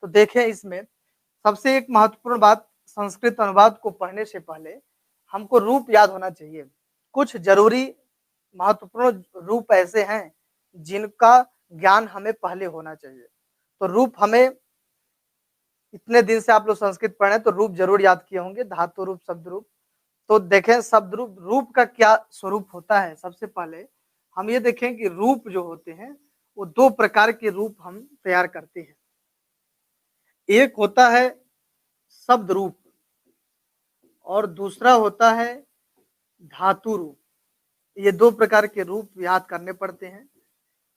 तो देखें इसमें सबसे एक महत्वपूर्ण बात, संस्कृत अनुवाद को पढ़ने से पहले हमको रूप याद होना चाहिए। कुछ जरूरी महत्वपूर्ण रूप ऐसे हैं जिनका ज्ञान हमें पहले होना चाहिए। तो रूप हमें, इतने दिन से आप लोग संस्कृत पढ़े तो रूप जरूर याद किए होंगे, धातु रूप, शब्द रूप। तो देखें शब्द रूप, रूप का क्या स्वरूप होता है। सबसे पहले हम ये देखें कि रूप जो होते हैं वो दो प्रकार के रूप हम तैयार करते हैं। एक होता है शब्द रूप और दूसरा होता है धातु रूप। ये दो प्रकार के रूप याद करने पड़ते हैं,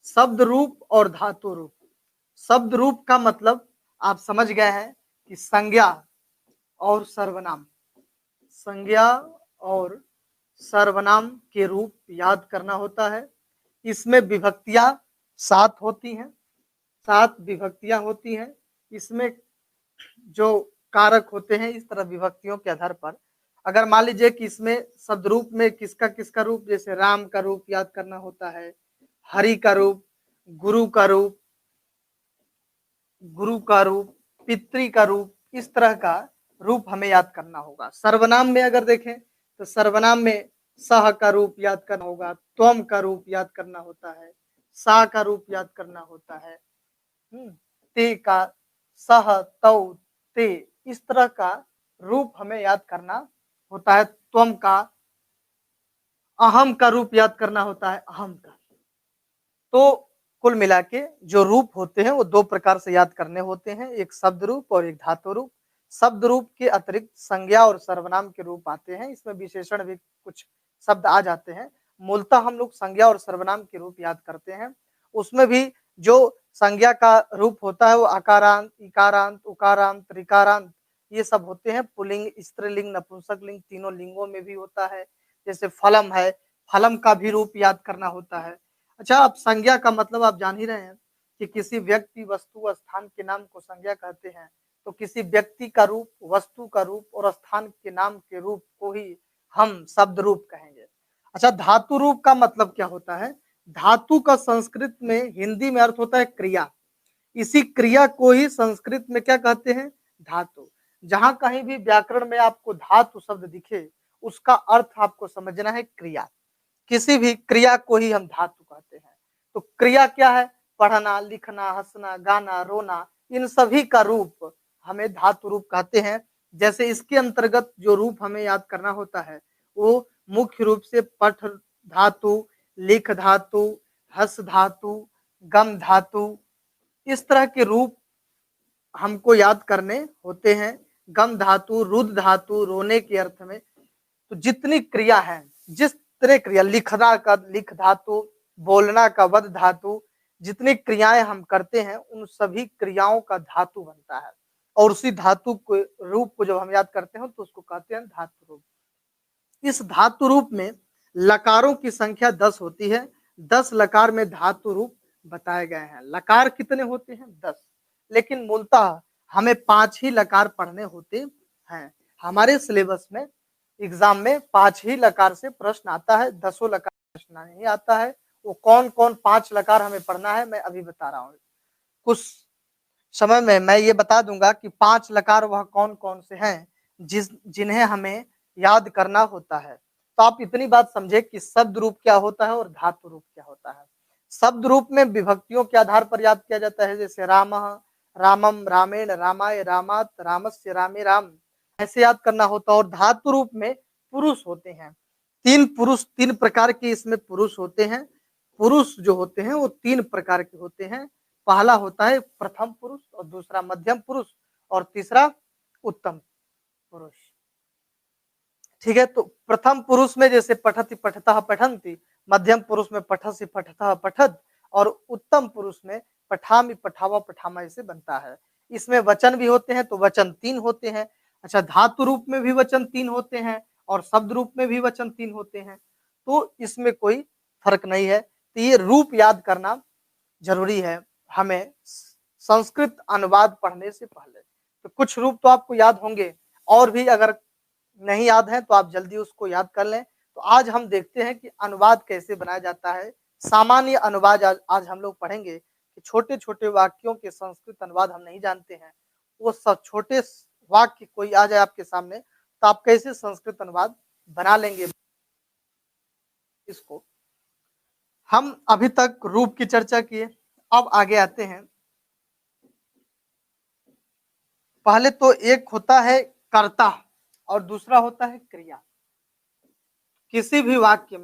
शब्द रूप और धातु रूप। शब्द रूप का मतलब आप समझ गए हैं कि संज्ञा और सर्वनाम, संज्ञा और सर्वनाम के रूप याद करना होता है। इसमें विभक्तियां 7 होती हैं, 7 विभक्तियां होती हैं। इसमें जो कारक होते हैं, इस तरह विभक्तियों के आधार पर अगर मान लीजिए कि इसमें शब्द रूप में किसका किसका रूप, जैसे राम का रूप याद करना होता है, हरि का रूप, गुरु का रूप, पितृ का रूप, इस तरह का रूप हमें याद करना होगा। सर्वनाम में अगर देखें तो सर्वनाम में सह का रूप याद करना होगा, त्वम का रूप याद करना होता है, सा का रूप याद करना होता है, ते का, सह, तौ, ते, इस तरह का रूप हमें याद करना होता है। त्वम का, अहम का रूप याद करना होता है, अहम का। तो कुल मिला के जो रूप होते हैं वो दो प्रकार से याद करने होते हैं, एक शब्द रूप और एक धातु रूप। शब्द रूप के अतिरिक्त संज्ञा और सर्वनाम के रूप आते हैं, इसमें विशेषण भी कुछ शब्द आ जाते हैं। मूलतः हम लोग संज्ञा और सर्वनाम के रूप याद करते हैं। उसमें भी जो संज्ञा का रूप होता है वो आकारांत, इकारांत, उकारांत, ऋकारांत, ये सब होते हैं। पुल्लिंग, स्त्रीलिंग, नपुंसक लिंग, तीनों लिंगों में भी होता है। जैसे फलम है, फलम का भी रूप याद करना होता है। अच्छा, अब संज्ञा का मतलब आप जान ही रहे हैं कि किसी व्यक्ति, वस्तु, स्थान के नाम को संज्ञा कहते हैं। तो किसी व्यक्ति का रूप, वस्तु का रूप और स्थान के नाम के रूप को ही हम शब्द रूप कहेंगे। अच्छा, धातु रूप का मतलब क्या होता है? धातु का संस्कृत में, हिंदी में अर्थ होता है क्रिया। इसी क्रिया को ही संस्कृत में क्या कहते हैं? धातु। जहां कहीं भी व्याकरण में आपको धातु शब्द दिखे, उसका अर्थ आपको समझना है क्रिया। किसी भी क्रिया को ही हम धातु कहते हैं। तो क्रिया क्या है? पढ़ना, लिखना, हंसना, गाना, रोना, इन सभी का रूप हमें धातु रूप कहते हैं। जैसे इसके अंतर्गत जो रूप हमें याद करना होता है वो मुख्य रूप से पठ धातु, लिख धातु, हस धातु, गम धातु, इस तरह के रूप हमको याद करने होते हैं। गम धातु, रुद धातु, रोने के अर्थ में। तो जितनी क्रिया है, जिस तरह क्रिया, लिखना का लिख धातु, बोलना का वद धातु, जितनी क्रियाएं हम करते हैं उन सभी क्रियाओं का धातु बनता है। और उसी धातु को, रूप को जब हम याद करते हैं तो उसको कहते हैं धातु रूप। इस धातु रूप में लकारों की संख्या 10 होती है। 10 लकार में धातु रूप बताए गए हैं। लकार कितने होते हैं? 10। लेकिन मूलतः हमें 5 ही लकार पढ़ने होते हैं। हमारे सिलेबस में, एग्जाम में 5 ही लकार से प्रश्न आता है, 10 लकार प्रश्न नहीं आता है। वो कौन कौन 5 लकार हमें पढ़ना है मैं अभी बता रहा हूँ। कुछ समय में मैं ये बता दूंगा कि 5 लकार वह कौन कौन से हैं जिन्हें हमें याद करना होता है। तो आप इतनी बात समझे कि शब्द रूप क्या होता है और धातु रूप क्या होता है। शब्द रूप में विभक्तियों के आधार पर याद किया जाता है, जैसे रामः, रामम, रामेण, रामाय, रामात, रामस्य, रामे, राम, ऐसे याद करना होता है। और धातु रूप में पुरुष होते हैं। 3 प्रकार के इसमें पुरुष होते हैं। पुरुष जो होते हैं वो 3 प्रकार के होते हैं। पहला होता है प्रथम पुरुष, और दूसरा मध्यम पुरुष, और तीसरा उत्तम पुरुष। ठीक है, तो प्रथम पुरुष में जैसे पठति, पठतः, पठन्ति, मध्यम पुरुष में पठसि, पठतः, पठत, और उत्तम पुरुष में पठामि, पठावा, पठामा ऐसे बनता है। इसमें वचन भी होते हैं तो वचन 3 होते हैं। अच्छा, धातु रूप में भी वचन 3 होते हैं और शब्द रूप में भी वचन 3 होते हैं। तो इसमें कोई फर्क नहीं है। तो ये रूप याद करना जरूरी है हमें संस्कृत अनुवाद पढ़ने से पहले। तो कुछ रूप तो आपको याद होंगे, और भी अगर नहीं याद है तो आप जल्दी उसको याद कर लें। तो आज हम देखते हैं कि अनुवाद कैसे बनाया जाता है। सामान्य अनुवाद आज हम लोग पढ़ेंगे कि कि छोटे छोटे वाक्यों के संस्कृत अनुवाद हम नहीं जानते हैं, वो सब छोटे वाक्य कोई आ जाए आपके सामने तो आप कैसे संस्कृत अनुवाद बना लेंगे। इसको हम अभी तक रूप की चर्चा किए, अब आगे आते हैं। पहले तो एक होता है कर्ता और दूसरा होता है क्रिया। किसी भी वाक्य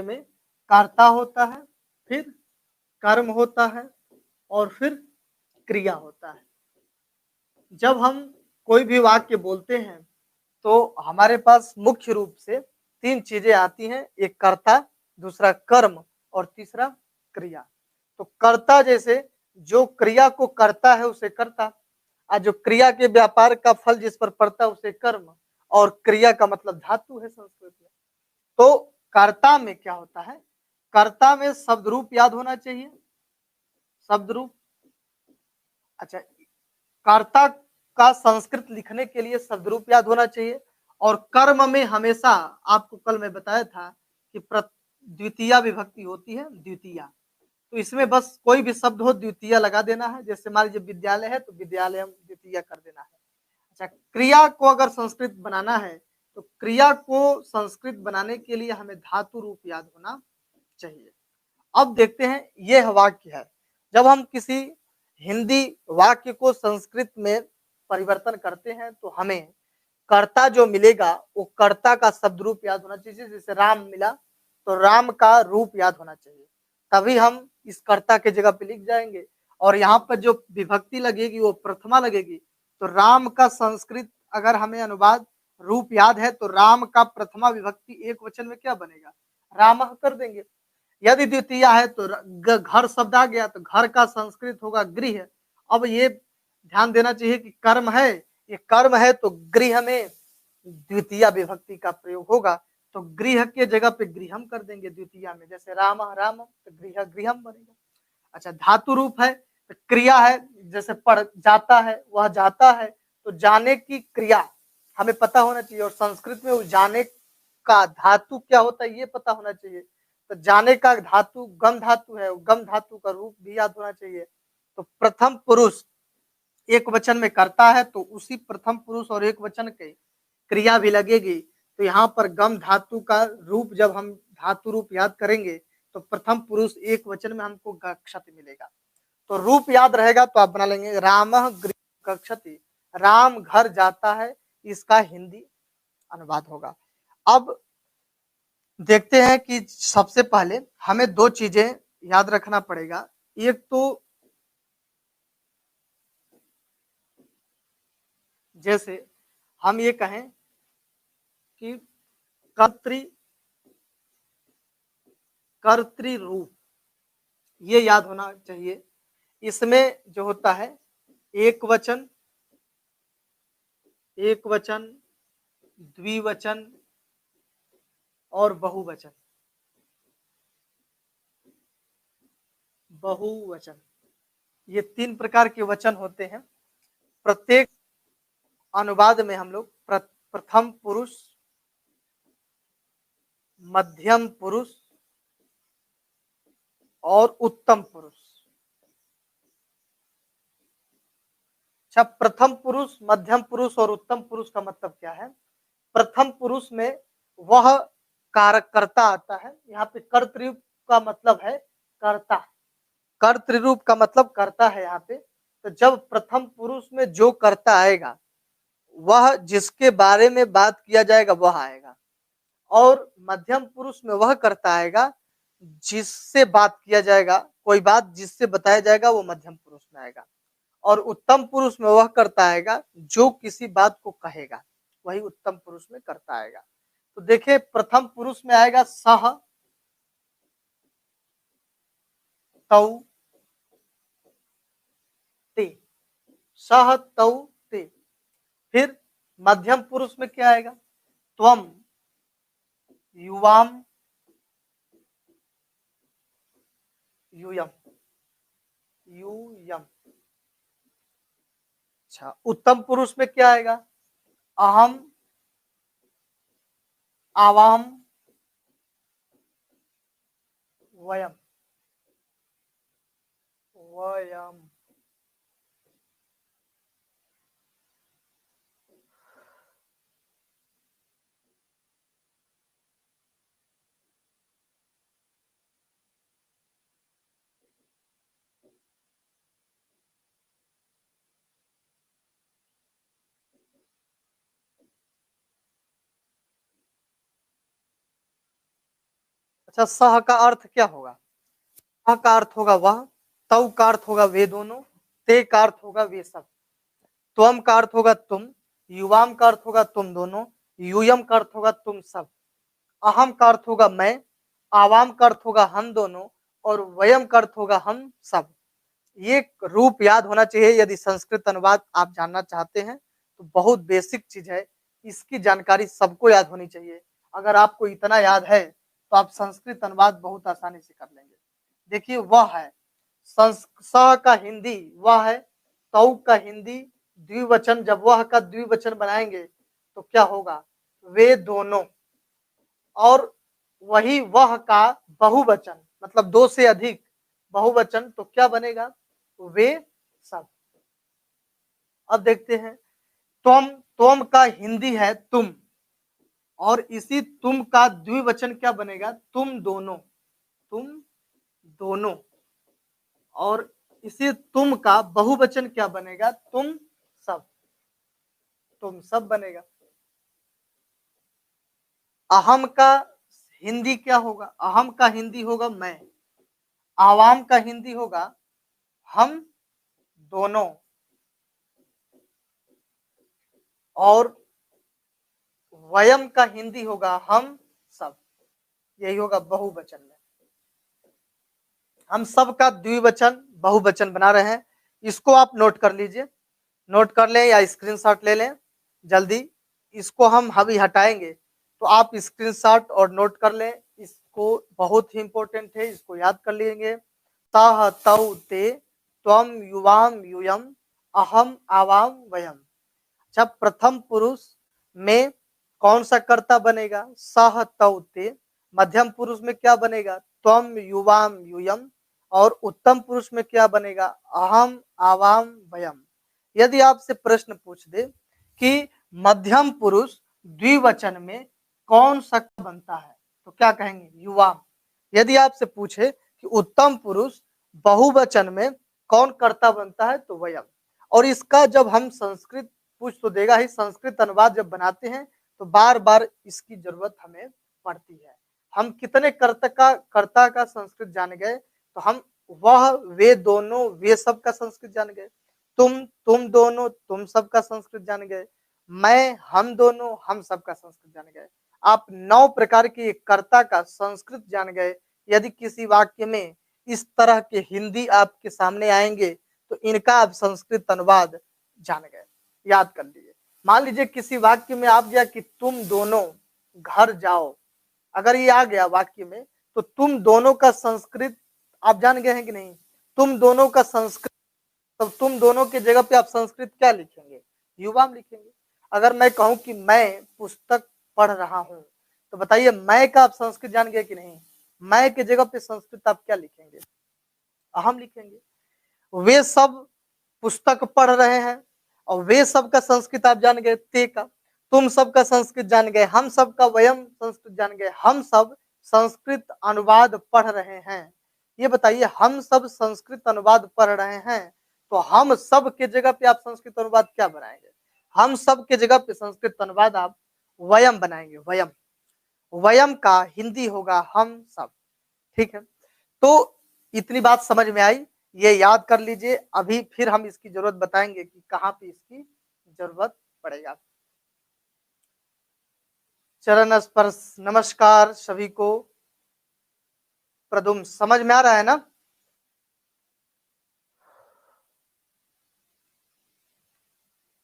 में कर्ता होता है, फिर कर्म होता है और फिर क्रिया होता है। जब हम कोई भी वाक्य बोलते हैं तो हमारे पास मुख्य रूप से तीन चीजें आती हैं, एक कर्ता, दूसरा कर्म और तीसरा क्रिया। तो कर्ता जैसे जो क्रिया को करता है उसे कर्ता, और जो क्रिया के व्यापार का फल जिस पर पड़ता है उसे कर्म, और क्रिया का मतलब धातु है संस्कृत में। तो कर्ता में क्या होता है, कर्ता में शब्द रूप याद होना चाहिए, शब्द रूप। अच्छा, कर्ता का संस्कृत लिखने के लिए शब्द रूप याद होना चाहिए। और कर्म में हमेशा, आपको कल मैं बताया था कि द्वितीया विभक्ति होती है, द्वितीया। तो इसमें बस कोई भी शब्द हो द्वितीया लगा देना है। जैसे मान लीजिए विद्यालय है तो विद्यालय हम द्वितीया कर देना है। अच्छा, क्रिया को अगर संस्कृत बनाना है तो क्रिया को संस्कृत बनाने के लिए हमें धातु रूप याद होना चाहिए। अब देखते हैं यह वाक्य है, जब हम किसी हिंदी वाक्य को संस्कृत में परिवर्तन करते हैं तो हमें कर्ता जो मिलेगा वो कर्ता का शब्द रूप याद होना चाहिए। जैसे राम मिला तो राम का रूप याद होना चाहिए, तभी हम इस कर्ता के जगह पे लिख जाएंगे। और यहाँ पर जो विभक्ति लगेगी वो प्रथमा लगेगी। तो राम का संस्कृत अगर हमें अनुवाद रूप याद है तो राम का प्रथमा विभक्ति एक वचन में क्या बनेगा, रामः कर देंगे। यदि द्वितीया है तो घर शब्द आ गया तो घर का संस्कृत होगा गृह। अब ये ध्यान देना चाहिए कि कर्म है, ये कर्म है तो गृह में द्वितीया विभक्ति का प्रयोग होगा, तो गृह के जगह पे गृहम कर देंगे द्वितीया में। जैसे राम राम तो गृह गृहम बनेगा। अच्छा, धातु रूप है तो क्रिया है, जैसे पढ़ जाता है वह जाता है, तो जाने की क्रिया हमें पता होना चाहिए। और संस्कृत में उस जाने का धातु क्या होता है ये पता होना चाहिए। तो जाने का धातु गम धातु है, गम धातु का रूप भी याद होना चाहिए। तो प्रथम पुरुष एक वचन में करता है तो उसी प्रथम पुरुष और एक वचन के क्रिया भी लगेगी। तो यहाँ पर गम धातु का रूप जब हम धातु रूप याद करेंगे तो प्रथम पुरुष एक वचन में हमको गक्षति मिलेगा। तो रूप याद रहेगा तो आप बना लेंगे रामः गृह गक्षति, राम घर जाता है, इसका हिंदी अनुवाद होगा। अब देखते हैं कि सबसे पहले हमें दो चीजें याद रखना पड़ेगा। एक तो जैसे हम ये कहें कि कर्तृ रूप, ये याद होना चाहिए। इसमें जो होता है एक वचन, द्विवचन और बहुवचन। ये तीन प्रकार के वचन होते हैं। प्रत्येक अनुवाद में हम लोग प्रथम पुरुष, मध्यम पुरुष और उत्तम पुरुष। अच्छा, प्रथम पुरुष, मध्यम पुरुष और उत्तम पुरुष का मतलब क्या है। प्रथम पुरुष में वह कारक कर्ता आता है। यहाँ पे कर्तृ का मतलब है कर्ता, कर्तृ रूप का मतलब कर्ता है यहाँ पे। तो जब प्रथम पुरुष में जो कर्ता आएगा वह जिसके बारे में बात किया जाएगा वह आएगा, और मध्यम पुरुष में वह कर्ता आएगा जिससे बात किया जाएगा, कोई बात जिससे बताया जाएगा वो मध्यम पुरुष में आएगा। और उत्तम पुरुष में वह कर्ता आएगा जो किसी बात को कहेगा, वही उत्तम पुरुष में कर्ता आएगा। तो देखिए प्रथम पुरुष में आएगा सह, तौ, ते, सह तौ ते। फिर मध्यम पुरुष में क्या आएगा, त्वम, युवाम, यूयम, यूयम। अच्छा, उत्तम पुरुष में क्या आएगा, अहम, आवाम, वयम। वयम। अच्छा, सह का अर्थ क्या होगा? सह का अर्थ होगा वह, तव का अर्थ होगा वे दोनों, ते का अर्थ होगा वे सब, त्वम का अर्थ होगा तुम, युवाम का अर्थ होगा तुम दोनों, यूयम का अर्थ होगा तुम सब, अहम का अर्थ होगा मैं, आवाम का अर्थ होगा हम दोनों, और वयम का अर्थ होगा हम सब। ये रूप याद होना चाहिए यदि संस्कृत अनुवाद आप जानना चाहते हैं तो बहुत बेसिक चीज है, इसकी जानकारी सबको याद होनी चाहिए। अगर आपको इतना याद है तो आप संस्कृत अनुवाद बहुत आसानी से कर लेंगे। देखिए वह है, स का हिंदी वह है, तौ का हिंदी द्विवचन, जब वह का द्विवचन बनाएंगे तो क्या होगा? वे दोनों। और वही वह का बहुवचन मतलब दो से अधिक बहुवचन तो क्या बनेगा? वे सब। अब देखते हैं, तुम, तुम का हिंदी है तुम, और इसी तुम का द्विवचन क्या बनेगा? तुम दोनों, तुम दोनों। और इसी तुम का बहुवचन क्या बनेगा? तुम सब, तुम सब बनेगा। अहम का हिंदी क्या होगा? अहम का हिंदी होगा मैं, आवाम का हिंदी होगा हम दोनों, और वयम का हिंदी होगा हम सब। यही होगा बहुवचन में। हम सब का द्विवचन बहुवचन बना रहे हैं, इसको आप नोट कर लीजिए, नोट कर लें या स्क्रीनशॉट ले लें जल्दी। इसको हम अभी हटाएंगे तो आप स्क्रीनशॉट और नोट कर लें, इसको बहुत ही इंपॉर्टेंट है, इसको याद कर लेंगे। तह तौ ते त्वम युवाम यूयम अहम आवाम वयम। जब प्रथम पुरुष में कौन सा कर्ता बनेगा? सह तौ ते। मध्यम पुरुष में क्या बनेगा? त्वम युवाम यूयम। और उत्तम पुरुष में क्या बनेगा? अहम आवाम वयम। यदि आपसे प्रश्न पूछ दे कि मध्यम पुरुष द्विवचन में कौन सा बनता है तो क्या कहेंगे? युवाम। यदि आपसे पूछे कि उत्तम पुरुष बहुवचन में कौन कर्ता बनता है तो वयम। और इसका जब हम संस्कृत पूछ तो देगा ही, संस्कृत अनुवाद जब बनाते हैं तो बार बार इसकी जरूरत हमें पड़ती है। हम कितने कर्ता का संस्कृत जान गए तो हम वह, वे दोनों, वे सब का संस्कृत जान गए। तुम दोनों, तुम सब का संस्कृत जान गए। मैं, हम दोनों, हम सब का संस्कृत जान गए। आप 9 प्रकार के कर्ता का संस्कृत जान गए। यदि किसी वाक्य में इस तरह के हिंदी आपके सामने आएंगे तो इनका आप संस्कृत अनुवाद जान गए, याद कर लीजिए। मान लीजिए किसी वाक्य में आप गया कि तुम दोनों घर जाओ, अगर ये आ गया वाक्य में तो तुम दोनों का संस्कृत आप जान गए हैं कि नहीं? तुम दोनों का संस्कृत, तब तुम दोनों की जगह पे आप संस्कृत क्या लिखेंगे? युवाम लिखेंगे। अगर मैं कहूं कि मैं पुस्तक पढ़ रहा हूं तो बताइए मैं का आप संस्कृत जान गए कि नहीं? मैं की जगह पे संस्कृत आप क्या लिखेंगे? अहम लिखेंगे। वे सब पुस्तक पढ़ रहे हैं और वे सब का संस्कृत आप जान गए ते का। तुम सब का संस्कृत जान गए, हम सब का वयम संस्कृत जान गए। हम सब संस्कृत अनुवाद पढ़ रहे हैं। ये बताइए हम सब संस्कृत अनुवाद पढ़ रहे हैं तो हम सब के जगह पे आप संस्कृत अनुवाद क्या बनाएंगे? हम सब के जगह पे संस्कृत अनुवाद आप वयम बनाएंगे, वयम। वयम का हिंदी होगा हम सब। ठीक है, तो इतनी बात समझ में आई, ये याद कर लीजिए। अभी फिर हम इसकी जरूरत बताएंगे कि कहाँ पे इसकी जरूरत पड़ेगा। चरण स्पर्श नमस्कार सभी को। प्रदुम समझ में आ रहा है ना?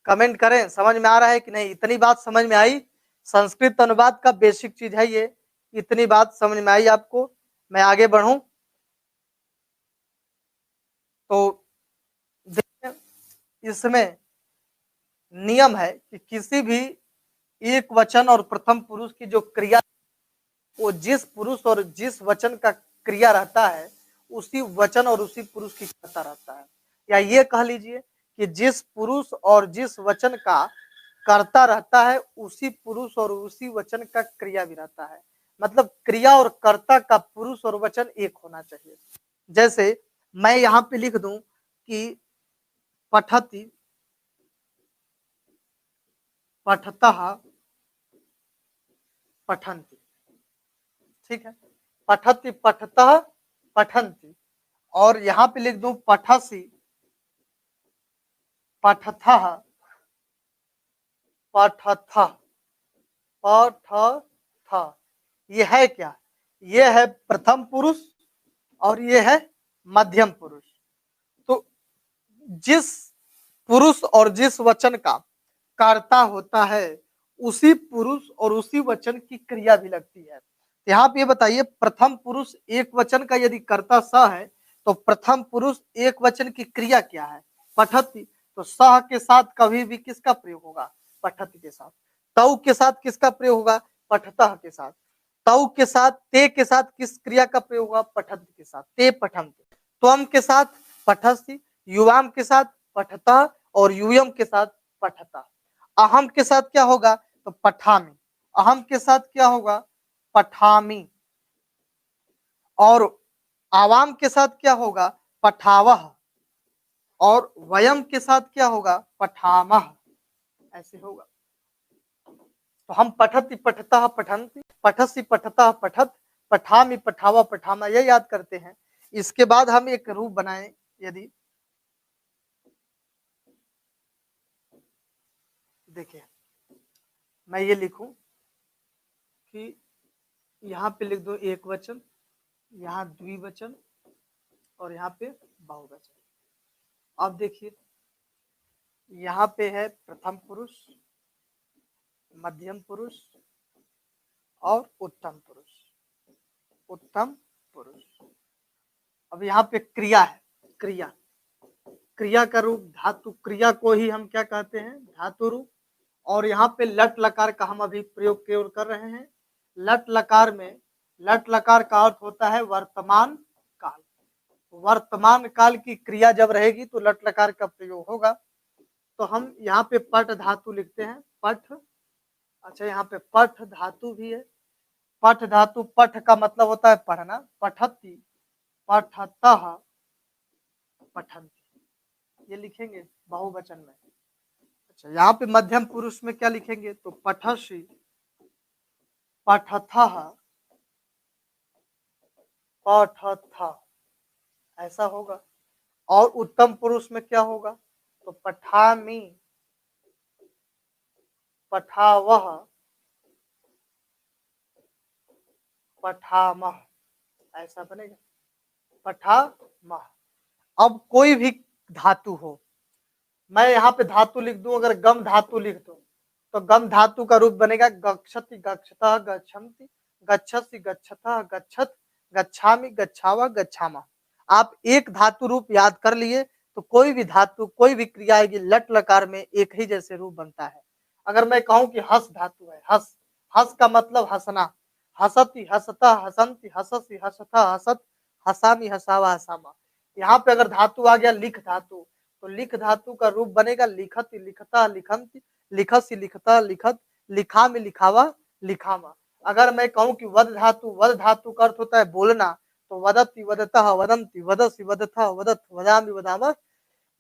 कमेंट करें समझ में आ रहा है कि नहीं। इतनी बात समझ में आई, संस्कृत अनुवाद का बेसिक चीज है ये। इतनी बात समझ में आई आपको? मैं आगे बढ़ूं तो देखिए, इसमें नियम है कि किसी भी एक वचन और प्रथम पुरुष की जो क्रिया, वो जिस पुरुष और जिस वचन का क्रिया रहता है उसी वचन और उसी पुरुष की कर्ता रहता है। या ये कह लीजिए कि जिस पुरुष और जिस वचन का कर्ता रहता है उसी पुरुष और उसी वचन का क्रिया भी रहता है। मतलब क्रिया और कर्ता का पुरुष और वचन एक होना चाहिए। जैसे मैं यहाँ पे लिख दूं कि पठति, पठतः, पठन्ति, ठीक है। पठति, पठतः, पठन्ति, और यहाँ पे लिख दूं पठसि, पठथः, पठथ, पठथ। ये है क्या? ये है प्रथम पुरुष और ये है मध्यम पुरुष। तो जिस पुरुष और जिस वचन का कर्ता होता है उसी पुरुष और उसी वचन की क्रिया भी लगती है। यहाँ पे बताइए प्रथम पुरुष एक वचन का यदि कर्ता स है तो प्रथम पुरुष एक वचन की क्रिया क्या है? पठति। तो सह के साथ कभी भी किसका प्रयोग होगा? पठति के साथ। तौ के साथ किसका प्रयोग होगा? पठतः के साथ। तौ के साथ, ते के साथ किस क्रिया का प्रयोग होगा? पठन्ति के साथ, ते पठन्ति। त्वम के साथ पठसि, युवाम के साथ पठतः और यूयम के साथ पठता। अहम के साथ क्या होगा? तो पठामि। अहम के साथ क्या होगा? पठामि। और आवाम के साथ क्या होगा? पठावह। और वयम के साथ क्या होगा? पठामह। ऐसे होगा। तो हम पठति, पठतः, पठन्ति, पठसि, पठतः, पठत, पठामि, पठावा, पठामा, ये याद करते हैं। इसके बाद हम एक रूप बनाएं। यदि देखिए मैं ये लिखूं कि यहाँ पे लिख दो एक वचन, यहाँ द्विवचन और यहाँ पे बहुवचन। अब देखिए यहाँ पे है प्रथम पुरुष, मध्यम पुरुष और उत्तम पुरुष। उत्तम पुरुष। अब यहाँ पे क्रिया है। क्रिया, क्रिया का रूप धातु, क्रिया को ही हम क्या कहते हैं? धातु रूप। और यहाँ पे लट लकार का हम अभी प्रयोग केवल कर रहे हैं। लट लकार में, लट लकार का अर्थ होता है वर्तमान काल। वर्तमान काल की क्रिया जब रहेगी तो लट लकार का प्रयोग होगा। तो हम यहाँ पे पठ धातु लिखते हैं। पठ, अच्छा यहाँ पे पठ धातु भी है। पठ धातु, पठ का मतलब होता है पढ़ना। पठति, पठतः, पठन्ति, ये लिखेंगे बहुवचन में। अच्छा यहाँ पे मध्यम पुरुष में क्या लिखेंगे? तो पठसि, पठथः, पठथ, ऐसा होगा। और उत्तम पुरुष में क्या होगा? तो पठामि, पठावह, पठामह, ऐसा बनेगा। पठामह। अब कोई भी धातु हो, मैं यहाँ पे धातु लिख दूं, अगर गम धातु लिख दूं तो गम धातु का रूप बनेगा गच्छति, गच्छतः, गच्छन्ति, गच्छसि, गच्छतः, गच्छत, गच्छामि, गच्छावा, गच्छामा। आप एक धातु रूप याद कर लिए तो कोई भी धातु, कोई भी क्रिया आएगी लट लकार में एक ही जैसे रूप बनता है। अगर मैं कहूं कि हस धातु है, हस, हस का मतलब हंसना। हसति, हसता, हसन्ति, हससि, हसथा, हसत, हसामि, हसावा, हसामा। यहाँ पे अगर धातु आ गया लिख धातु तो लिख धातु का रूप बनेगा लिखति, लिखता, लिखन्ति, लिखसि, लिखता, लिखत, लिखामि, लिखावा, लिखामा। अगर मैं कहूं कि वद धातु, वद धातु का अर्थ होता है बोलना, तो वदति, वदतः, वदन्ति, वदसि, वदथा, वदत, वदामि, वदामः।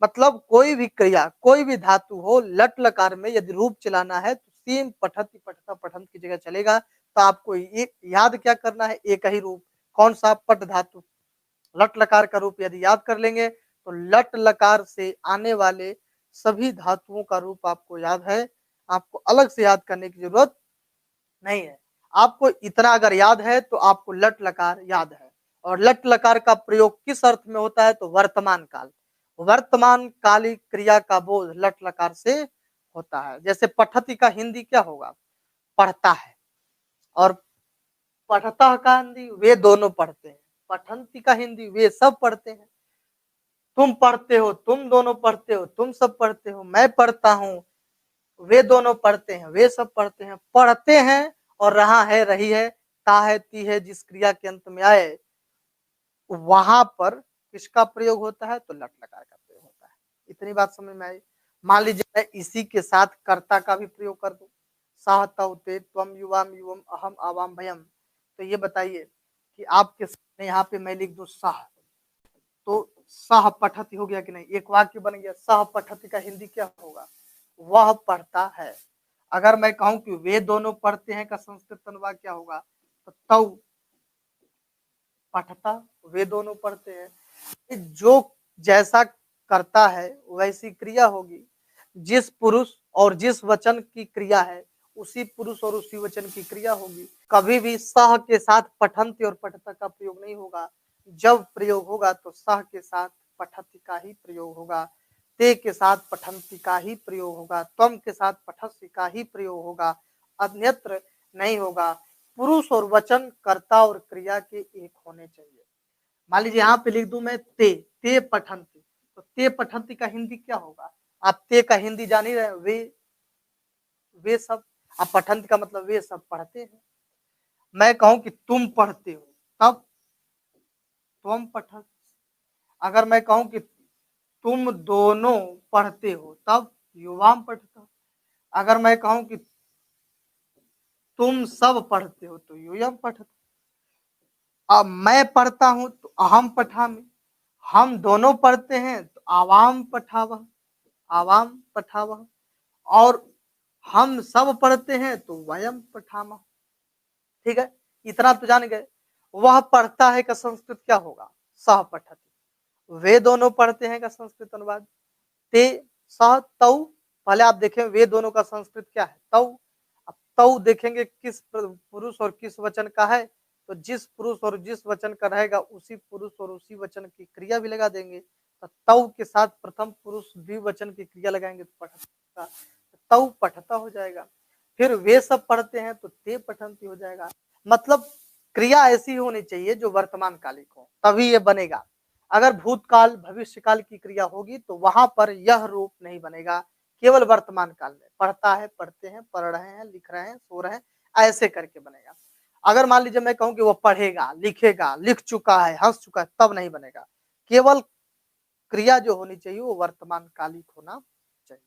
मतलब कोई भी क्रिया, कोई भी धातु हो, लट लकार में यदि रूप चलाना है तो सेम पठति, पठता, पठन्त की जगह चलेगा। तो आपको एक याद क्या करना है? एक ही रूप। कौन सा? पट धातु। लट लकार का रूप यदि याद कर लेंगे तो लट लकार से आने वाले सभी धातुओं का रूप आपको याद है। आपको अलग से याद करने की जरूरत नहीं है। आपको इतना अगर याद है तो आपको लट लकार याद है। और लट लकार का प्रयोग किस अर्थ में होता है? तो वर्तमान काल। वर्तमान काली क्रिया का बोध लट लकार से होता है। जैसे पठति का हिंदी क्या होगा? पढ़ता है। और पठता का हिंदी वे दोनों पढ़ते हैं। पठन्ति का हिंदी वे सब पढ़ते हैं। तुम पढ़ते हो, तुम दोनों पढ़ते हो, तुम सब पढ़ते हो, मैं पढ़ता हूँ, वे दोनों पढ़ते हैं, वे सब पढ़ते हैं। पढ़ते हैं और रहा है, रही है, ता है, ती है, जिस क्रिया के अंत में आए वहां पर किसका प्रयोग होता है, तो लट लकार का प्रयोग होता है। इतनी बात समझ में आई। मान लीजिए मैं इसी के साथ कर्ता का भी प्रयोग कर दूं, सह तव ते त्वम युवाम युवम अहम आवाम भयम, तो ये बताइए कि आपके सामने यहाँ पे मैं लिख दूं सह, तो सह पठति हो गया कि नहीं, एक वाक्य बन गया। सह पठति का हिंदी क्या होगा, वह पढ़ता है। अगर मैं कहूं कि वे दोनों पढ़ते हैं का संस्कृत अनुवाद क्या होगा, तो तौ पठता, वे दोनों पढ़ते हैं। जो जैसा करता है वैसी क्रिया होगी, जिस पुरुष और जिस वचन की क्रिया है उसी पुरुष और उसी वचन की क्रिया होगी। कभी भी सह के साथ पठंती और पठता का प्रयोग नहीं होगा। जब प्रयोग होगा तो सह के साथ पठती का ही प्रयोग होगा, ते के साथ पठंती का ही प्रयोग होगा, त्वम के साथ पठस्सी का ही प्रयोग होगा, अन्यत्र नहीं होगा। पुरुष और वचन, कर्ता और क्रिया के एक होने चाहिए। मान लीजिए यहाँ पे लिख दूं मैं ते पठंती, तो ते पठंती का हिंदी क्या होगा, आप ते का हिंदी जान ही रहे, वे सब। अब पठंती का मतलब वे सब पढ़ते हैं। मैं कहूं कि तुम पढ़ते हो, तब तुम पठत। अगर मैं कहूं कि तुम दोनों पढ़ते हो, तब युवाम पठता। अगर मैं कहूं कि तुम सब पढ़ते हो, तो यूयम पठता। अब मैं पढ़ता हूं तो अहम पठामि, हम दोनों पढ़ते हैं तो आवाम पठावह, आवाम पठावह, और हम सब पढ़ते हैं तो वयम पठामह। ठीक है, इतना तो जान गए। वह पढ़ता है का संस्कृत क्या होगा, सह पठति। वे दोनों पढ़ते हैं का संस्कृत अनुवाद ते सह तौ। पहले आप देखें वे दोनों का संस्कृत क्या है, तौ। अब तौ देखेंगे किस पुरुष और किस वचन का है, तो जिस पुरुष और जिस वचन का रहेगा उसी पुरुष और उसी वचन की क्रिया भी लगा देंगे। तो तौ के साथ प्रथम पुरुष द्विवचन की क्रिया लगाएंगे तो पठता, तौ पठता हो जाएगा। फिर वे सब पढ़ते हैं तो ते पठंती हो जाएगा। मतलब क्रिया ऐसी होनी चाहिए जो वर्तमान कालिक हो, तभी ये बनेगा। अगर भूतकाल भविष्यकाल की क्रिया होगी तो वहां पर यह रूप नहीं बनेगा। केवल वर्तमान काल में पढ़ता है, पढ़ते हैं, पढ़ रहे हैं, लिख रहे हैं, सो रहे हैं, ऐसे करके बनेगा। अगर मान लीजिए मैं कहूं कि वो पढ़ेगा, लिखेगा, लिख चुका है, हंस चुका है, तब नहीं बनेगा। केवल क्रिया जो होनी चाहिए वो वर्तमान कालिक होना चाहिए।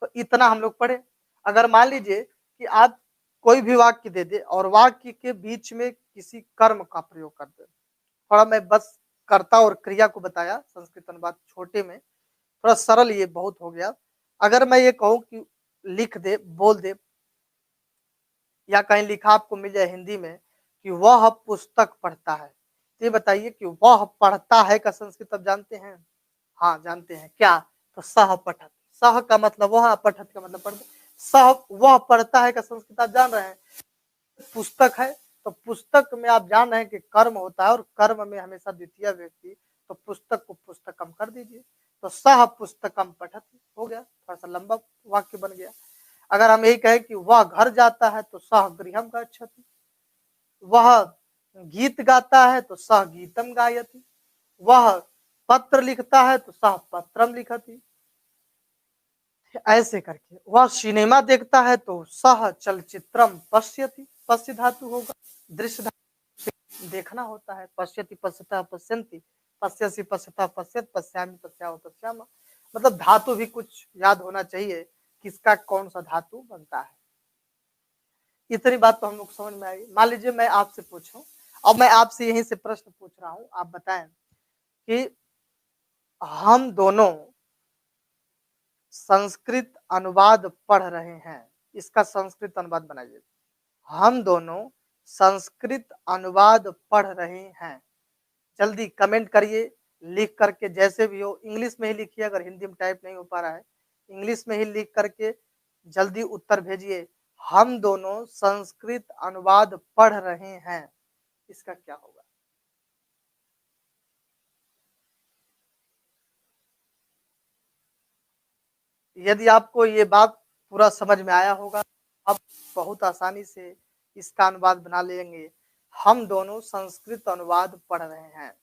तो इतना हम लोग पढ़े। अगर मान लीजिए कि आप कोई भी वाक्य दे दे और वाक्य के बीच में किसी कर्म का प्रयोग कर दे, थोड़ा मैं बस कर्ता और क्रिया को बताया संस्कृत अनुवाद छोटे में, थोड़ा सरल ये बहुत हो गया। अगर मैं ये कहूँ कि लिख दे, बोल दे, या कहीं लिखा आपको मिल जाए हिंदी में कि वह पुस्तक पढ़ता है, तो ये बताइए कि वह पढ़ता है का संस्कृत आप जानते हैं, हाँ जानते हैं क्या, तो सह पठत। सह का मतलब वह, पठत का मतलब पढ़ता। सह वह पढ़ता है का संस्कृत आप जान रहे हैं, पुस्तक है तो पुस्तक में आप जान रहे हैं कि कर्म होता है और कर्म में हमेशा द्वितीय व्यक्ति, तो पुस्तक को पुस्तकम कर दीजिए, तो सह पुस्तकम पठत हो गया। थोड़ा सा लंबा वाक्य बन गया। अगर हम यही कहें कि वह घर जाता है तो सह गृहम गच्छति, वह गीत गाता है तो सह गीतम गायति, वह पत्र लिखता है तो सह पत्रम लिखति, ऐसे करके। वह सिनेमा देखता है तो सह चलचित्रम पश्यति, पश्य धातु होगा, दृश्य धातु देखना होता है, पश्यति पश्यता पश्यन्ति, पश्यसि पश्यता पश्यत, पश्यामि पश्याव पश्याम। मतलब धातु भी कुछ याद होना चाहिए, किसका कौन सा धातु बनता है। इतनी बात तो हम लोग समझ में आई। मान लीजिए मैं आपसे पूछूं, अब मैं आपसे यहीं से प्रश्न पूछ रहा हूं, आप बताएं कि हम दोनों संस्कृत अनुवाद पढ़ रहे हैं, इसका संस्कृत अनुवाद बनाइए। हम दोनों संस्कृत अनुवाद पढ़ रहे हैं, जल्दी कमेंट करिए, लिख करके जैसे भी हो, इंग्लिश में ही लिखिए, अगर हिंदी में टाइप नहीं हो पा रहा है इंग्लिश में ही लिख करके जल्दी उत्तर भेजिए। हम दोनों संस्कृत अनुवाद पढ़ रहे हैं, इसका क्या होगा। यदि आपको ये बात पूरा समझ में आया होगा, आप बहुत आसानी से इसका अनुवाद बना लेंगे। हम दोनों संस्कृत अनुवाद पढ़ रहे हैं।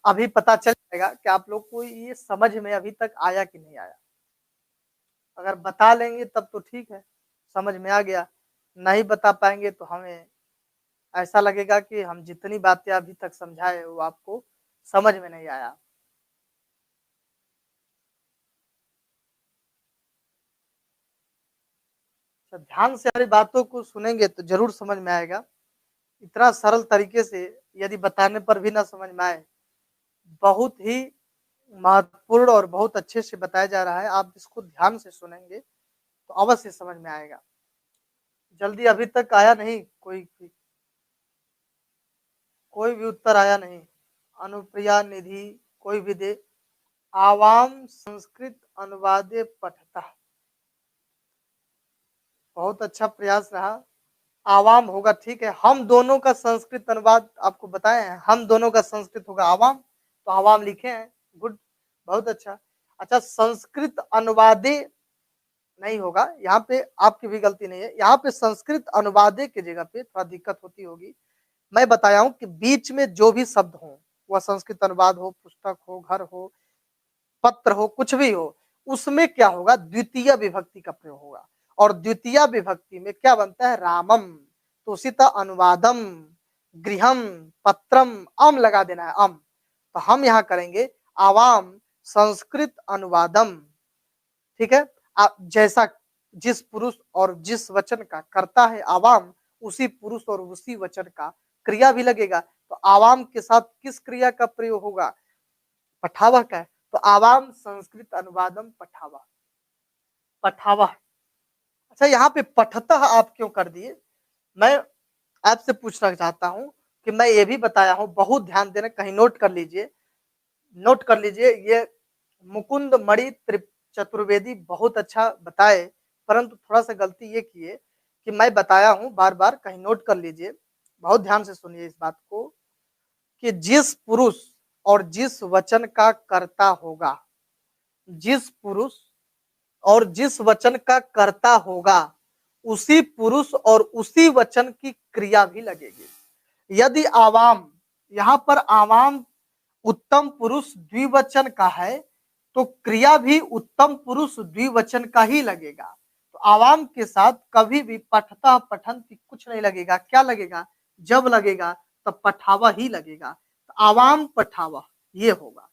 अभी पता चल जाएगा कि आप लोग को ये समझ में अभी तक आया कि नहीं आया। अगर बता लेंगे तब तो ठीक है, समझ में आ गया, नहीं बता पाएंगे तो हमें ऐसा लगेगा कि हम जितनी बातें अभी तक समझाए वो आपको समझ में नहीं आया। तो ध्यान से हमारी बातों को सुनेंगे तो ज़रूर समझ में आएगा। इतना सरल तरीके से यदि बताने पर भी ना समझ में आए, बहुत ही महत्वपूर्ण और बहुत अच्छे से बताया जा रहा है। आप इसको ध्यान से सुनेंगे तो अवश्य समझ में आएगा। जल्दी अभी तक आया नहीं कोई भी उत्तर आया नहीं। अनुप्रिया, निधि, कोई भी दे। आवाम संस्कृत अनुवादे पठता। बहुत अच्छा प्रयास रहा। आवाम होगा, ठीक है। हम दोनों का संस्कृत अनुवाद आपको बताए हैं, हम दोनों का संस्कृत होगा आवाम, तो आवाम लिखे हैं, गुड, बहुत अच्छा। अच्छा, संस्कृत अनुवादे नहीं होगा, यहाँ पे आपकी भी गलती नहीं है, यहाँ पे संस्कृत अनुवादे की जगह पे थोड़ा दिक्कत होती होगी। मैं बताया हूँ कि बीच में जो भी शब्द हो, वह संस्कृत अनुवाद हो, पुस्तक हो, घर हो, पत्र हो, कुछ भी हो, उसमें क्या होगा, द्वितीय विभक्ति का प्रयोग होगा। और द्वितीय विभक्ति में क्या बनता है, रामम। तो उसी तरह अनुवादम, गृहम, पत्रम, अम लगा देना है, अम। तो हम यहाँ करेंगे आवाम संस्कृत अनुवादम, ठीक है। आप जैसा जिस पुरुष और जिस वचन का करता है आवाम, उसी पुरुष और उसी वचन का क्रिया भी लगेगा। तो आवाम के साथ किस क्रिया का प्रयोग होगा, पठावा का है। तो आवाम संस्कृत अनुवादम पठावा, पठावा। अच्छा, यहाँ पे पठतः आप क्यों कर दिए, मैं आपसे पूछना चाहता हूँ कि मैं ये भी बताया हूँ, बहुत ध्यान देना, कहीं नोट कर लीजिए, नोट कर लीजिए। ये मुकुंद मणि चतुर्वेदी बहुत अच्छा बताए, परंतु थोड़ा सा गलती ये किए कि मैं बताया हूँ बार बार, कहीं नोट कर लीजिए, बहुत ध्यान से सुनिए इस बात को, कि जिस पुरुष और जिस वचन का कर्ता होगा, जिस पुरुष और जिस वचन का कर्ता होगा, उसी पुरुष और उसी वचन की क्रिया भी लगेगी। यदि आवाम, यहाँ पर आवाम उत्तम पुरुष द्विवचन का है, तो क्रिया भी उत्तम पुरुष द्विवचन का ही लगेगा। तो आवाम के साथ कभी भी पठता पठंती कुछ नहीं लगेगा। क्या लगेगा, जब लगेगा तब पठावा ही लगेगा। तो आवाम पठावा ये होगा।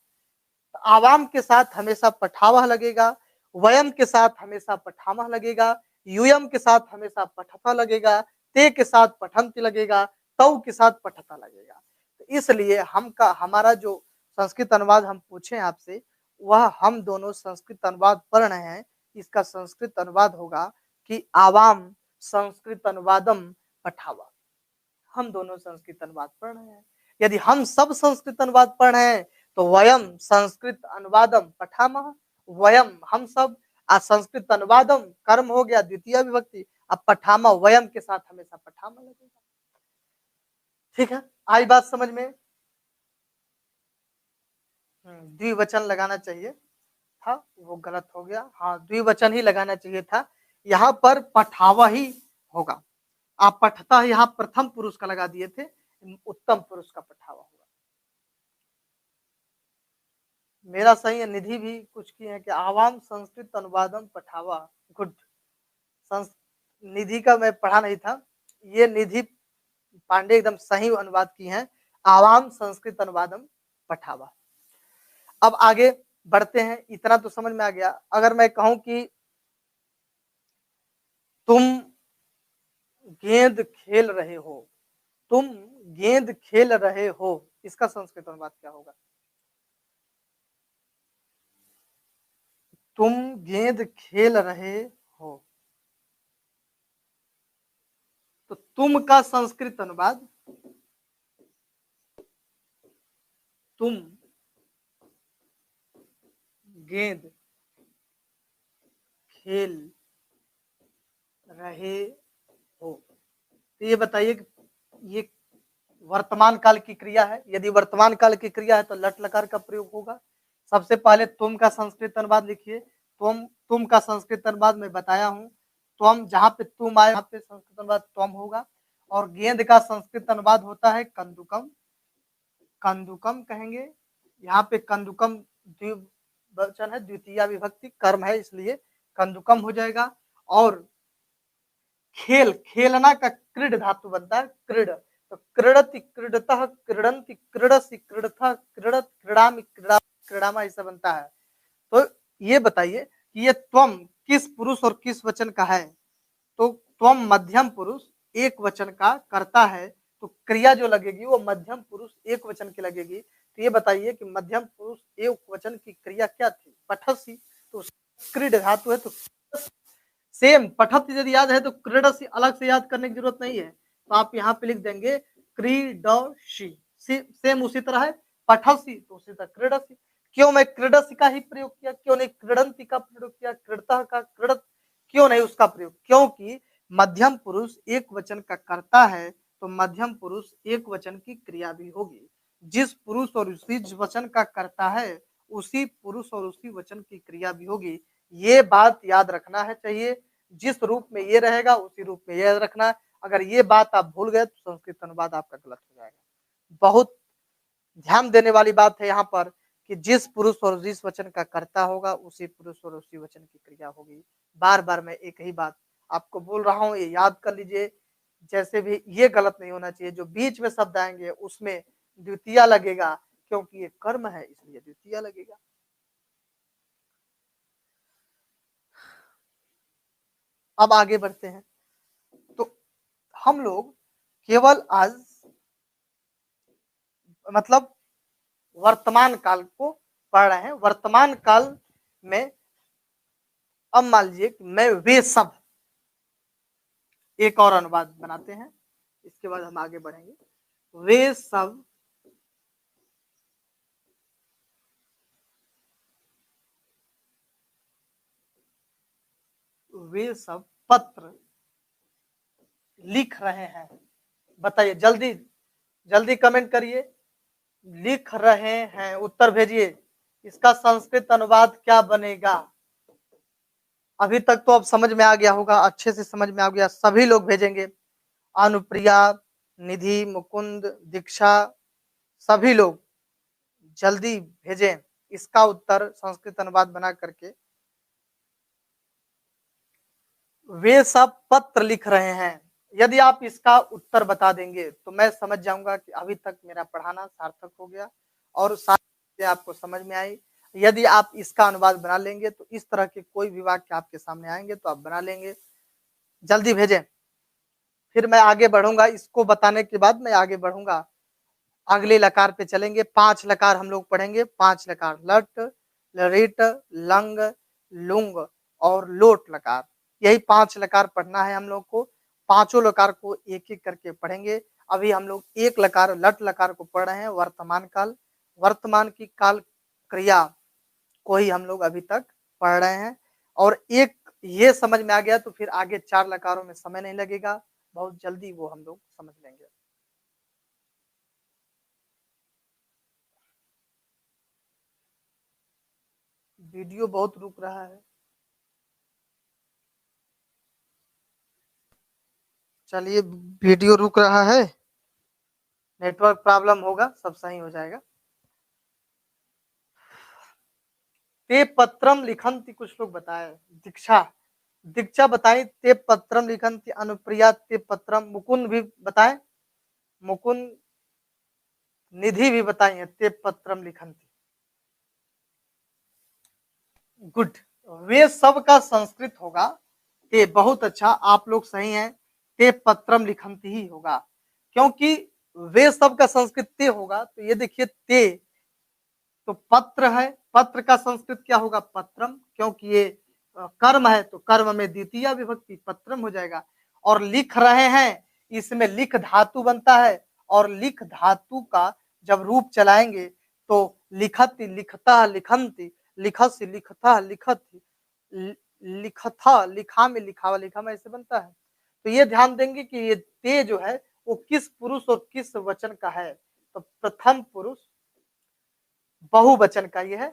तो आवाम के साथ हमेशा पठावा लगेगा, वयम के साथ हमेशा पठामा लगेगा, यूयम के साथ हमेशा पठता लगेगा, ते के साथ पठंती लगेगा, तौ के साथ पठता लगेगा। तो इसलिए हम का हमारा जो संस्कृत अनुवाद हम पूछे आपसे, वह हम दोनों संस्कृत अनुवाद पढ़ रहे हैं। इसका संस्कृत अनुवाद होगा कि आवाम संस्कृत अनुवादम पठावा। हम दोनों संस्कृत अनुवाद पढ़ रहे हैं। यदि हम सब संस्कृत अनुवाद पढ़ रहे हैं तो वयम संस्कृत अनुवादम पठामः, वयम हम सब, संस्कृत अनुवादम कर्म हो गया द्वितीय विभक्ति, अब पठामा वयम के साथ हमेशा पठामा लगेगा। ठीक है, आई बात समझ में। द्विवचन लगाना चाहिए था, वो गलत हो गया। हाँ, द्विवचन ही लगाना चाहिए था, यहाँ पर पठावा ही होगा। आप पठता यहाँ प्रथम पुरुष का लगा दिए थे, उत्तम पुरुष का पठावा होगा। मेरा सही है। निधि भी कुछ की है कि आवाम संस्कृत अनुवादम पठावा, गुड। निधि का मैं पढ़ा नहीं था, ये निधि पांडे एकदम सही अनुवाद की हैं, आवाम संस्कृत अनुवादम पठावा। अब आगे बढ़ते हैं, इतना तो समझ में आ गया। अगर मैं कहूं कि तुम गेंद खेल रहे हो, तुम गेंद खेल रहे हो, इसका संस्कृत अनुवाद क्या होगा, तुम गेंद खेल रहे हो। तो तुम का संस्कृत अनुवाद, तुम गेंद खेल रहे हो। तो ये बताइए कि ये वर्तमान काल की क्रिया है। यदि वर्तमान काल की क्रिया है तो लट लकार का प्रयोग होगा। सबसे पहले तुम का संस्कृत अनुवाद लिखिए। तुम का संस्कृत अनुवाद मैं बताया हूँ, तुम जहाँ पे तुम आए वहाँ पे संस्कृत अनुवाद तुम होगा। और गेंद का संस्कृत अनुवाद होता है कंदुकम, कंदुकम कहेंगे। यहाँ पे कंदुकम द्विवचन है, द्वितीय विभक्ति कर्म है, इसलिए कंदुकम हो जाएगा। और खेल, खेलना का क्रीड धातु बनता है, क्रीड। तो क्रीडति, क्रीडतः, क्रीडन्ति, क्रीडसि, क्रीडथः, क्रीडत, क्रीडामि, क्रीडा, क्रीडामा ऐसा बनता है। तो ये बताइए कि ये त्वम किस पुरुष और किस वचन का है? तो त्वम मध्यम पुरुष एक वचन का करता है, तो क्रिया जो लगेगी वो मध्यम पुरुष एक वचन की लगेगी। तो ये बताइए कि मध्यम पुरुष एक वचन की क्रिया क्या थी? पठसी। तो क्रीड धातु है, तो सेम पठत यदि याद है तो क्रीडसी अलग से याद करने की जरूरत नहीं है। तो आप यहाँ पे लिख देंगे क्रीडसी। सेम उसी तरह है पठसी, तो उसी तरह क्रीडसी। क्यों मैं क्रीडसी का ही प्रयोग किया, क्यों नहीं क्रीडंती का प्रयोग किया, क्रीडता का, क्रीडत क्यों नहीं उसका प्रयोग? क्योंकि मध्यम पुरुष एक वचन का करता है, तो मध्यम पुरुष एक वचन की क्रिया भी होगी। जिस पुरुष और उसी वचन का करता है, उसी पुरुष और उसी वचन की क्रिया भी होगी। ये बात याद रखना है चाहिए। जिस रूप में ये रहेगा उसी रूप में याद रखना। अगर ये बात आप भूल गए तो संस्कृत अनुवाद आपका गलत हो जाएगा। बहुत ध्यान देने वाली बात है यहाँ पर कि जिस पुरुष और जिस वचन का कर्ता होगा, उसी पुरुष और उसी वचन की क्रिया होगी। बार बार मैं एक ही बात आपको बोल रहा हूँ, ये याद कर लीजिए। जैसे भी ये गलत नहीं होना चाहिए, जो बीच में शब्द आएंगे उसमें द्वितीय लगेगा, क्योंकि ये कर्म है इसलिए द्वितीय लगेगा। अब आगे बढ़ते हैं। तो हम लोग केवल आज मतलब वर्तमान काल को पढ़ रहे हैं। वर्तमान काल में अब मान लीजिए कि मैं वे सब, एक और अनुवाद बनाते हैं, इसके बाद हम आगे बढ़ेंगे। वे सब पत्र लिख रहे हैं। बताइए, जल्दी जल्दी कमेंट करिए। लिख रहे हैं, उत्तर भेजिए। इसका संस्कृत अनुवाद क्या बनेगा? अभी तक तो अब समझ में आ गया होगा, अच्छे से समझ में आ गया। सभी लोग भेजेंगे, अनुप्रिया, निधि, मुकुंद, दीक्षा, सभी लोग जल्दी भेजें इसका उत्तर संस्कृत अनुवाद बना करके। वे सब पत्र लिख रहे हैं। यदि आप इसका उत्तर बता देंगे तो मैं समझ जाऊंगा कि अभी तक मेरा पढ़ाना सार्थक हो गया और सारी आपको समझ में आई। यदि आप इसका अनुवाद बना लेंगे तो इस तरह के कोई भी वाक्य आपके सामने आएंगे तो आप बना लेंगे। जल्दी भेजें, फिर मैं आगे बढ़ूंगा। इसको बताने के बाद मैं आगे बढ़ूंगा, अगले लकार पे चलेंगे। 5 लकार हम लोग पढ़ेंगे। 5 लकार, लट, लरिट, लंग, लुंग और लोट लकार। यही 5 लकार पढ़ना है हम लोग को। पांचों लकार को एक एक करके पढ़ेंगे। अभी हम लोग एक लकार लट लकार को पढ़ रहे हैं, वर्तमान काल। वर्तमान की काल क्रिया को ही हम लोग अभी तक पढ़ रहे हैं। और एक ये समझ में आ गया तो फिर आगे 4 लकारों में समय नहीं लगेगा, बहुत जल्दी वो हम लोग समझ लेंगे। वीडियो बहुत रुक रहा है। चलिए, वीडियो रुक रहा है, नेटवर्क प्रॉब्लम होगा, सब सही हो जाएगा। ते पत्रम लिखंती, कुछ लोग बताए। दीक्षा, दीक्षा बताई ते पत्रम लिखंती। अनुप्रिया ते पत्रम। मुकुंद भी बताए, मुकुंद। निधि भी बताई है ते पत्रम लिखंती। गुड। वे सब का संस्कृत होगा ते। बहुत अच्छा, आप लोग सही हैं। ते पत्रम लिखंती ही होगा, क्योंकि वे सब का संस्कृत ते होगा। तो ये देखिए ते तो पत्र है, पत्र का संस्कृत क्या होगा? पत्रम, क्योंकि ये कर्म है तो कर्म में द्वितीय विभक्ति पत्रम हो जाएगा। और लिख रहे हैं, इसमें लिख धातु बनता है, और लिख धातु का जब रूप चलाएंगे तो लिखति, लिखता, लिखंती, लिखसी, लिखता, लिखती, लिखथा, लिखा में लिखावा, लिखा में ऐसे बनता है। तो ये ध्यान देंगे कि ये ते जो है वो किस पुरुष और किस वचन का है। तो प्रथम पुरुष बहुवचन का ये है,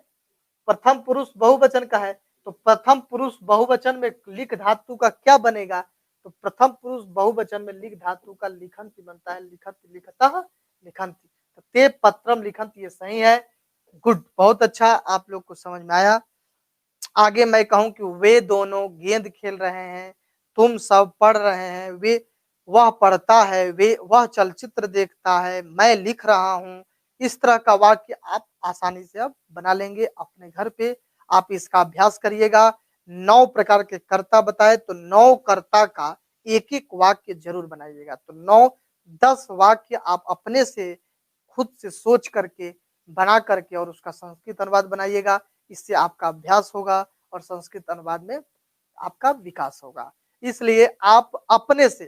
प्रथम पुरुष बहुवचन का है। तो प्रथम पुरुष बहुवचन में लिख धातु का क्या बनेगा? तो प्रथम पुरुष बहुवचन में लिख धातु का लिखंती बनता है, लिखंती, लिखता, लिखंती। तो ते पत्रम लिखंती, ये सही है। गुड, बहुत अच्छा, आप लोग को समझ में आया। आगे मैं कहूं कि वे दोनों गेंद खेल रहे हैं, तुम सब पढ़ रहे हैं। वे वह पढ़ता है, वह चलचित्र देखता है, मैं लिख रहा हूँ। इस तरह का वाक्य आप आसानी से अब बना लेंगे अपने घर पे। आप इसका अभ्यास करिएगा। 9 प्रकार के कर्ता बताए तो 9 कर्ता का एक-एक वाक्य ज़रूर बनाइएगा। तो 9-10 वाक्य आप अपने से खुद से सोच करके, बना करके और उसका संस्कृत अनुवाद बनाइएगा। इससे आपका अभ्यास होगा और संस्कृत अनुवाद में आपका विकास होगा। इसलिए आप अपने से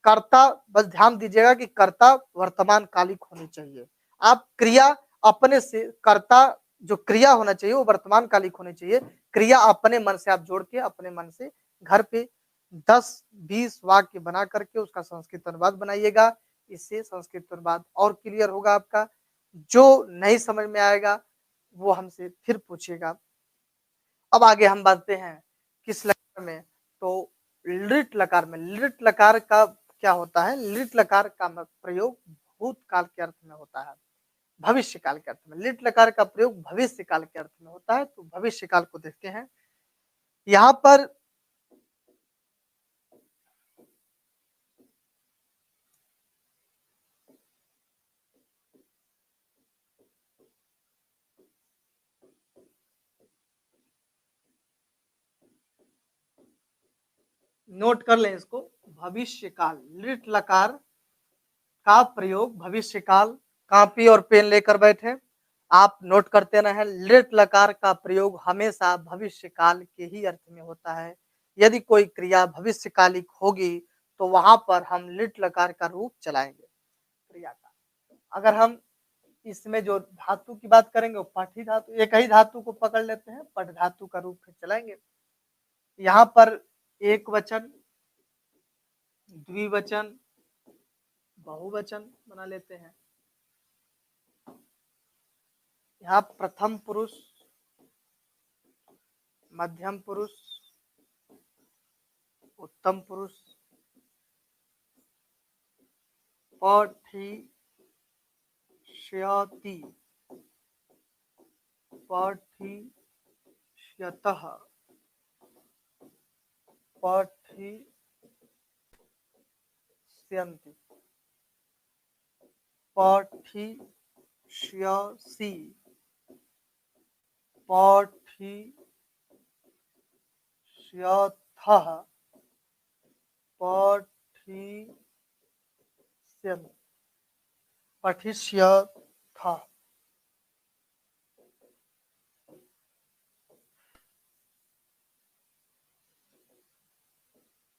कर्ता बस ध्यान दीजिएगा कि कर्ता वर्तमान कालिक होनी चाहिए। आप क्रिया अपने से कर्ता जो क्रिया होना चाहिए वो वर्तमान कालिक होनी चाहिए। क्रिया अपने मन से आप जोड़ के अपने मन से घर पे 10-20 वाक्य बना करके उसका संस्कृत अनुवाद बनाइएगा। इससे संस्कृत अनुवाद और क्लियर होगा आपका। जो नहीं समझ में आएगा वो हमसे फिर पूछिएगा। अब आगे हम बढ़ते हैं किस लकार में, तो लिट लकार में। लिट लकार का क्या होता है? लिट लकार का प्रयोग भूतकाल के अर्थ में होता है, भविष्य काल के अर्थ में। लिट लकार का प्रयोग भविष्य काल के अर्थ में होता है। तो भविष्य काल को देखते हैं। यहाँ पर नोट कर लें इसको। भविष्य काल, लिट लकार का प्रयोग भविष्य काल। कॉपी और पेन लेकर बैठे, आप नोट करते रहें। लिट लकार का प्रयोग हमेशा भविष्य काल के ही अर्थ में होता है। यदि कोई क्रिया भविष्यकालिक होगी तो वहां पर हम लिट लकार का रूप चलाएंगे क्रिया का। अगर हम इसमें जो धातु की बात करेंगे वो पठी धातु, एक ही धातु को पकड़ लेते हैं, पट धातु का रूप फिर चलाएंगे। यहाँ पर एक वचन, द्विवचन, बहुवचन बना लेते हैं। यहाँ प्रथम पुरुष, मध्यम पुरुष, उत्तम पुरुष, पठिष्यति, पठिष्यतः, पठिष्यन्ति, पठिष्यसि, पठिष्यथः, पठिष्यथ।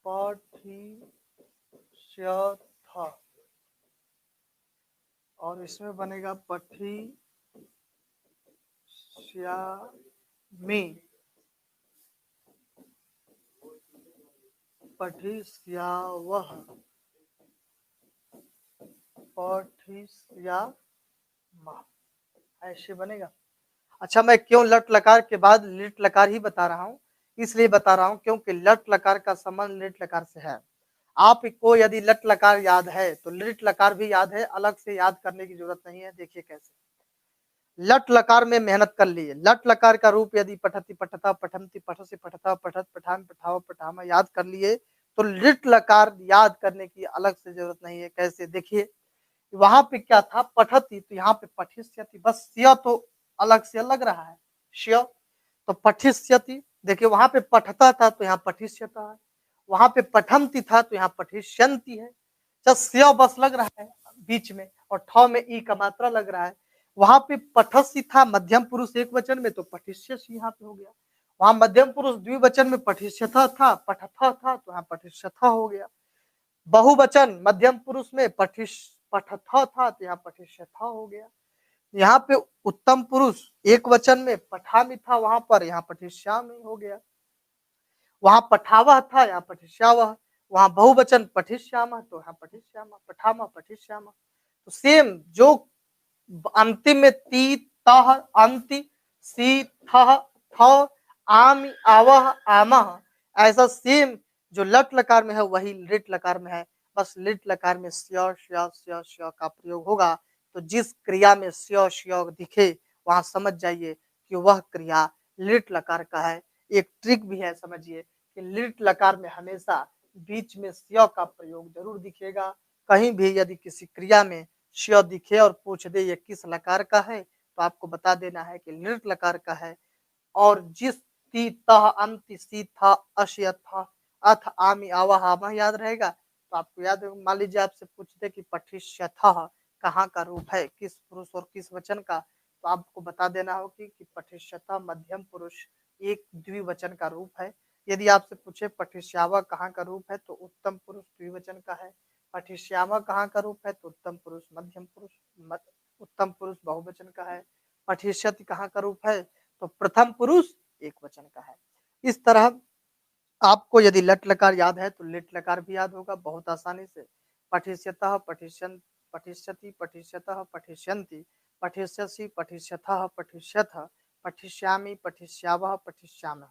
पठिष्यथ और इसमें बनेगा पठिष्यामि, पठिष्यावः, पठिष्यामः, ऐसे बनेगा। अच्छा, मैं क्यों लट लकार के बाद लिट लकार ही बता रहा हूँ? इसलिए बता रहा हूँ क्योंकि लट लकार का संबंध लिट लकार से है। आपको यदि लट लकार याद है तो लिट लकार भी याद है, अलग से याद करने की जरूरत नहीं है। देखिए कैसे लट लकार में मेहनत कर लिए। लट लकार का रूप यदि पठति पठता, पठन्ति पठसि, पठता पठत, पठान पठाव, पठामा याद कर लिए तो लिट लकार याद करने की अलग से जरूरत नहीं है। कैसे? देखिए वहां पे क्या था? पठती, तो यहाँ पे पठिष्यति, बस स्य तो अलग से लग रहा है, श्य तो पठिष्यति। देखिए वहां पे पठता था तो यहाँ पठिष्यता है, वहां पे पठन्ति था तो यहाँ पठिष्यन्ति है। जब स्य बस लग रहा है बीच में और ठ में ई का मात्रा लग रहा है। वहां पे पठस्य था मध्यम पुरुष एक वचन में तो पठिष्यसि यहाँ पे हो गया। वहां मध्यम पुरुष द्विवचन में पठिष्यथा था, पठथा था तो यहाँ पठिष्यथा हो गया। बहुवचन मध्यम पुरुष में पठथा था तो यहाँ पठिष्यथा हो गया। यहाँ पे उत्तम पुरुष एक वचन में पठामि था, वहां पर यहाँ पठिष्यामि हो गया। वहां पठावह था, यहाँ पठिष्यावह। वहां बहुवचन पठिष्यामः तो यहाँ पठिष्यामः, पठामः पठिष्यामः। तो सेम जो अंतिम में ती, तह, अंति, सी, थ, थ, आमि, आवह, आमः, ऐसा सेम जो लट लकार में है वही लिट लकार में है। बस लिट लकार में स्य श्य स्य श्य का प्रयोग होगा। तो जिस क्रिया में स्य श्य दिखे वहां समझ जाइए कि वह क्रिया लिट लकार का है। एक ट्रिक भी है, समझिए कि लिट लकार में हमेशा बीच में स्य का प्रयोग जरूर दिखेगा। कहीं भी यदि किसी क्रिया में स्य दिखे और पूछ दे ये किस लकार का है, तो आपको बता देना है कि लृट लकार का है। और जिस ती तह अंति सी था अश्य था अथ आमी आवाह आमह याद रहेगा, तो आपको याद, मान लीजिए आपसे पूछते कि पठिष्य था कहाँ का रूप है, किस पुरुष और किस वचन का, तो आपको बता देना हो कि पठिष्यता मध्यम पुरुष एक द्विवचन का रूप है। यदि आपसे पूछे पठिष्यावा कहाँ का रूप है, तो उत्तम पुरुष द्विवचन का है। पठिष्यामा कहाँ का रूप है, तो उत्तम पुरुष मध्यम पुरुष उत्तम पुरुष बहुवचन का है। पठिष्यति कहाँ का रूप है, तो प्रथम पुरुष एक वचन का है। इस तरह आपको यदि लट लकार याद है तो लिट लकार भी याद होगा बहुत आसानी से। पठिष्यतः पठिष्यन् पठिष्यति पठिष्यतः पठिष्यन्ति पठिष्यसि पठिष्यथः पठिष्यथ पठिष्यामि पठिष्यावः पठिष्यामः।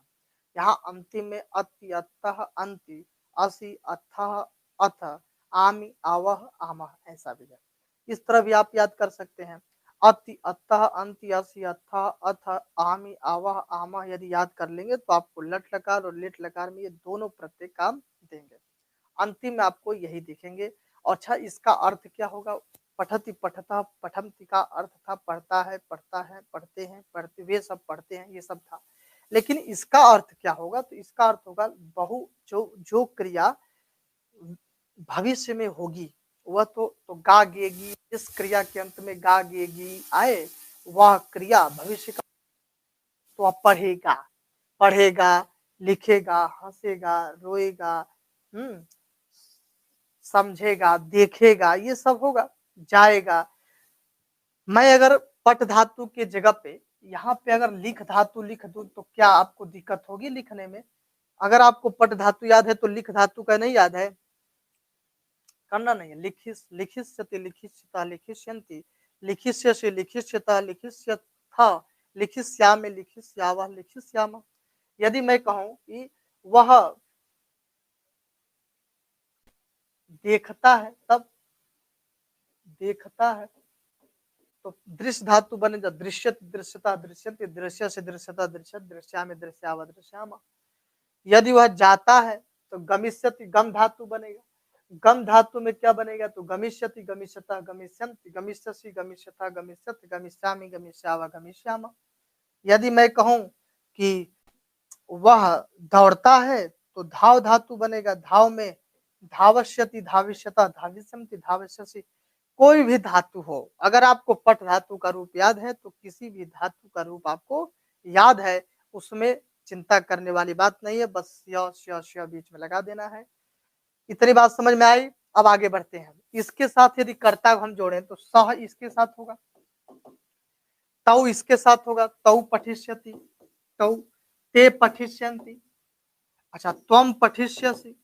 यहाँ अंतिम में अति अतः अंति असि अथः अथ आमि आवह आमः ऐसा भी है। इस तरह भी आप याद कर सकते हैं। अति अतः अंति असि अथः अथ आमि आवह आमः यदि याद कर लेंगे तो आपको लट लकार और लिट लकार में ये दोनों प्रत्यय काम देंगे। अंतिम में आपको यही दिखेंगे। और अच्छा, इसका अर्थ क्या होगा? पठति पठता पठंति का अर्थ था पढ़ता है, पढ़ता है, पढ़ते हैं, पढ़ते, वे सब पढ़ते हैं, ये सब था। लेकिन इसका अर्थ क्या होगा? तो इसका अर्थ होगा बहु जो क्रिया भविष्य में होगी वह तो गा गेगी, इस क्रिया के अंत में गा गेगी आए, वह क्रिया भविष्य का, तो वह पढ़ेगा, पढ़ेगा, लिखेगा, हंसेगा, रोएगा, समझेगा, देखेगा, ये सब होगा, जाएगा। मैं अगर पट धातु के जगह पे यहाँ पे अगर लिख धातु लिख दूं तो क्या आपको दिक्कत होगी लिखने में? अगर आपको पट धातु याद है तो लिख धातु का नहीं याद है, करना नहीं है। लिखिष्यति लिखिष्यता लिखिष्यन्ति लिखिष्यसि लिखिष्यता लिखिष्यथा लिखिष्यामि लिखिष्यावः लिखिष्यामः। यदि मैं कहूं कि वह देखता है, तब देखता है तो दृश्य धातु बनेगा दृश्यत दृश्यता दृश्यन्ति दृश्य से दृश्यता दृश्यत दृश्यामि दृश्यावः दृश्यामः। यदि वह जाता है तो गमिष्यति गम धातु बनेगा। गम धातु में क्या बनेगा? तो गमिष्यति गमिष्यता गमिष्यन्ति गमिष्यसि गमिष्यथा गमिष्यति गमिष्यामि गमिष्यावः गमिष्यामः। यदि मैं कहूं कि वह दौड़ता है तो धाव धातु बनेगा। धाव में धावष्यति धाविष्यता धाविष्यन्ति धाविष्यसि। कोई भी धातु हो, अगर आपको पट धातु का रूप याद है तो किसी भी धातु का रूप आपको याद है, उसमें चिंता करने वाली बात नहीं है, बस य बीच में लगा देना है। इतनी बात समझ में आई? अब आगे बढ़ते हैं। इसके साथ यदि कर्ता हम जोड़ें तो सह इसके साथ होगा, तौ इसके साथ होगा, तौ पठिष्यति तौ ते पठिष्यन्ति। अच्छा, त्वम पठिष्यसि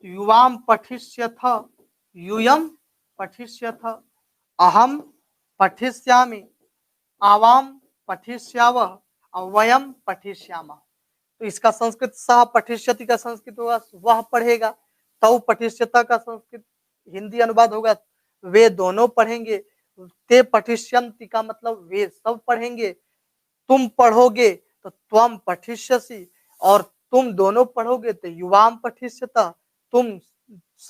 युवाम पठिष्यथ यूयम पठिष्यथ अहम पठिष्यामि आवाम पठिष्यावः वयम पठिष्यामः। तो इसका संस्कृत सह पठिष्यति का संस्कृत होगा वह पढ़ेगा। तौ पठिष्यता का संस्कृत हिंदी अनुवाद होगा वे दोनों पढ़ेंगे। ते पठिष्यन्ति का मतलब वे सब पढ़ेंगे। तुम पढ़ोगे तो त्वम पठिष्यसि, और तुम दोनों पढ़ोगे तो युवाम पठिष्यता, तुम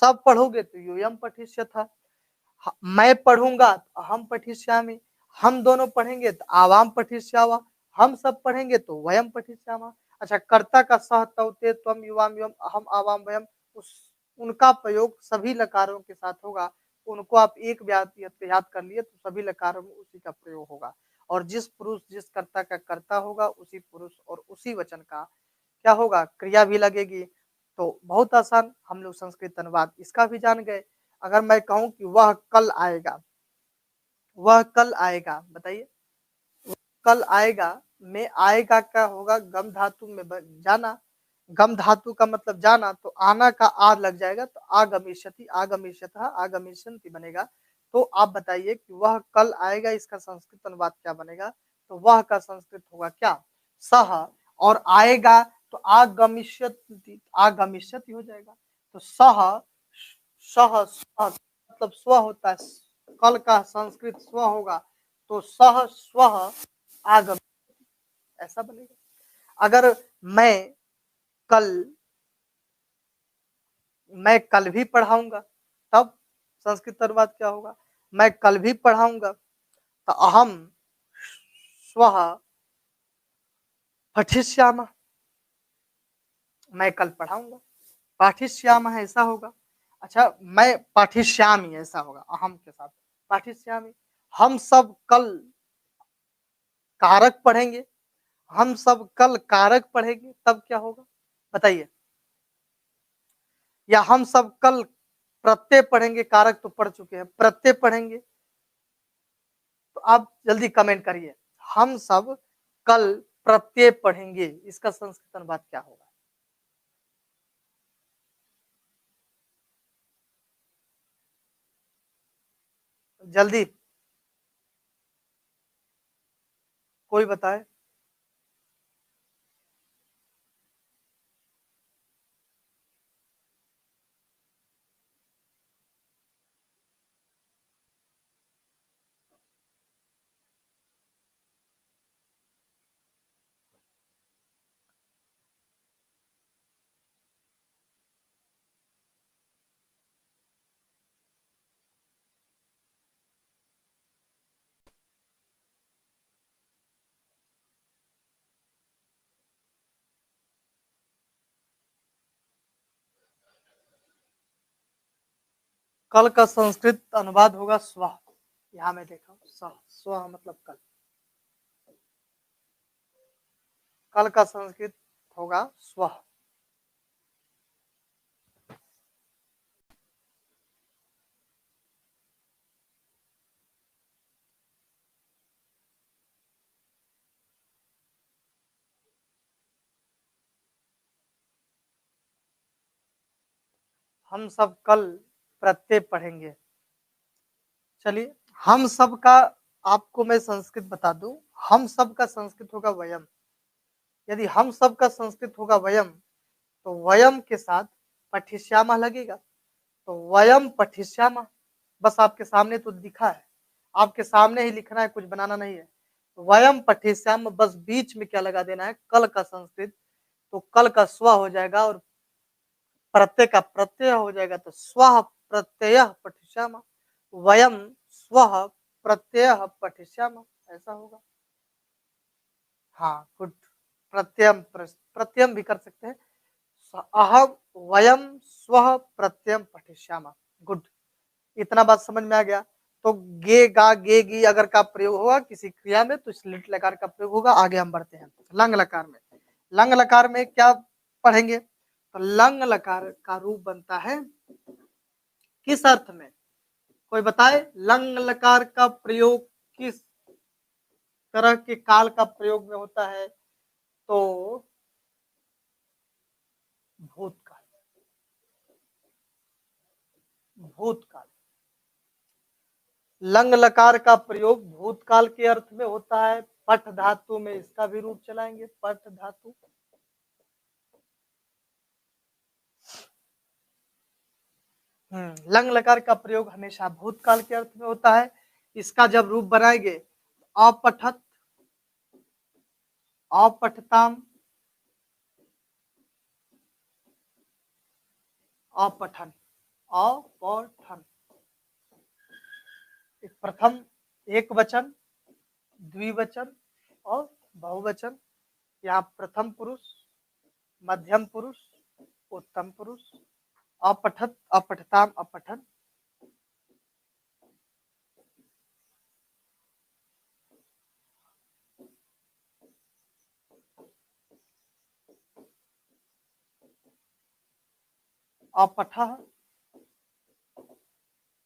सब पढ़ोगे तो यूयम पठिष्यथा। मैं पढ़ूंगा तो अहम पठिष्यामि, हम दोनों पढ़ेंगे तो आवाम पठिष्यावा, हम सब पढ़ेंगे तो वयम पठिष्यामा। अच्छा, कर्ता का सह तौ ते त्वम युवाम युवम अहम आवाम वयम, उनका प्रयोग सभी लकारों के साथ होगा। उनको आप एक याद कर लिए तो सभी लकारों में उसी का प्रयोग होगा। और जिस पुरुष जिस कर्ता का कर्ता होगा उसी पुरुष और उसी वचन का क्या होगा? क्रिया भी लगेगी। तो बहुत आसान, हम लोग संस्कृत अनुवाद इसका भी जान गए। अगर मैं कहूं कि वह कल आएगा, वह कल आएगा, बताइए कल आएगा में आएगा क्या होगा? गम धातु में जाना। गम धातु का मतलब जाना, तो आना का आ लग जाएगा तो आगमिष्यति आगमिष्यतः आगमिष्यन्ति बनेगा। तो आप बताइए कि वह कल आएगा, इसका संस्कृत अनुवाद क्या बनेगा? तो वह का संस्कृत होगा क्या? सह, और आएगा तो आगमिष्यति आगमिष्यति हो जाएगा। तो सह सह मतलब स्व होता है, कल का संस्कृत स्व होगा, तो सह स्व आगम ऐसा बनेगा। अगर मैं कल मैं कल भी पढ़ाऊंगा, तब संस्कृत अनुवाद क्या होगा? मैं कल भी पढ़ाऊंगा, तो अहम श्वः पठिष्यामः, मैं कल पढ़ाऊंगा। पाठिष्यामः ऐसा होगा। अच्छा, मैं पाठिष्यामि ऐसा होगा अहम के साथ, पाठिष्यामि। हम सब कल कारक पढ़ेंगे, हम सब कल कारक पढ़ेंगे, तब क्या होगा बताइए? या हम सब कल प्रत्यय पढ़ेंगे, कारक तो पढ़ चुके हैं, प्रत्यय पढ़ेंगे, तो आप जल्दी कमेंट करिए। हम सब कल प्रत्यय पढ़ेंगे, इसका संस्कृत अनुवाद क्या होगा? जल्दी कोई बताए। कल का संस्कृत अनुवाद होगा स्व। यहाँ मैं देखा स्व, स्व मतलब कल। कल का संस्कृत होगा स्व। हम सब कल प्रत्यय पढ़ेंगे। चलिए, हम सब का आपको मैं संस्कृत बता दूं। हम सब का संस्कृत होगा वयम। यदि हम सब का संस्कृत होगा वयम, तो वयम के साथ पठिष्यामः लगेगा, तो वयम पठिष्यामः। बस आपके सामने तो दिखा है, आपके सामने ही लिखना है, कुछ बनाना नहीं है। वयम पठिष्यामः, बस बीच में क्या लगा देना है? कल का संस्कृत। तो कल का स्व हो जाएगा और प्रत्यय का प्रत्यय हो जाएगा, तो स्व प्रत्यय पठिष्यामः, वयम स्व प्रत्यय पठिष्यामः, ऐसा होगा। हाँ, गुड। प्रत्ययम, प्रत्ययम भी कर सकते हैं। अहम वयम स्व प्रत्ययम पठिष्यामः, गुड। इतना बात समझ में आ गया। तो गे गा गे गी अगर का प्रयोग होगा किसी क्रिया में, तो लिट लकार का प्रयोग होगा। आगे हम बढ़ते हैं लंग लकार में। लंग लकार में क्या पढ़ेंगे? तो लंग लकार का रूप बनता है किस अर्थ में? कोई बताए, लंग लकार का प्रयोग किस तरह के काल का प्रयोग में होता है? तो भूतकाल, भूतकाल। लंग लकार का प्रयोग भूतकाल के अर्थ में होता है। पठ धातु में इसका भी रूप चलाएंगे, पठ धातु। लंग लकार का प्रयोग हमेशा भूतकाल के अर्थ में होता है। इसका जब रूप बनाएंगे, अपठत, अपठताम, अपठन, अपठन। प्रथम एक वचन, द्विवचन और बहुवचन। यहाँ प्रथम पुरुष, मध्यम पुरुष, उत्तम पुरुष। अपठत, अपठताम, अपठन। अपठः,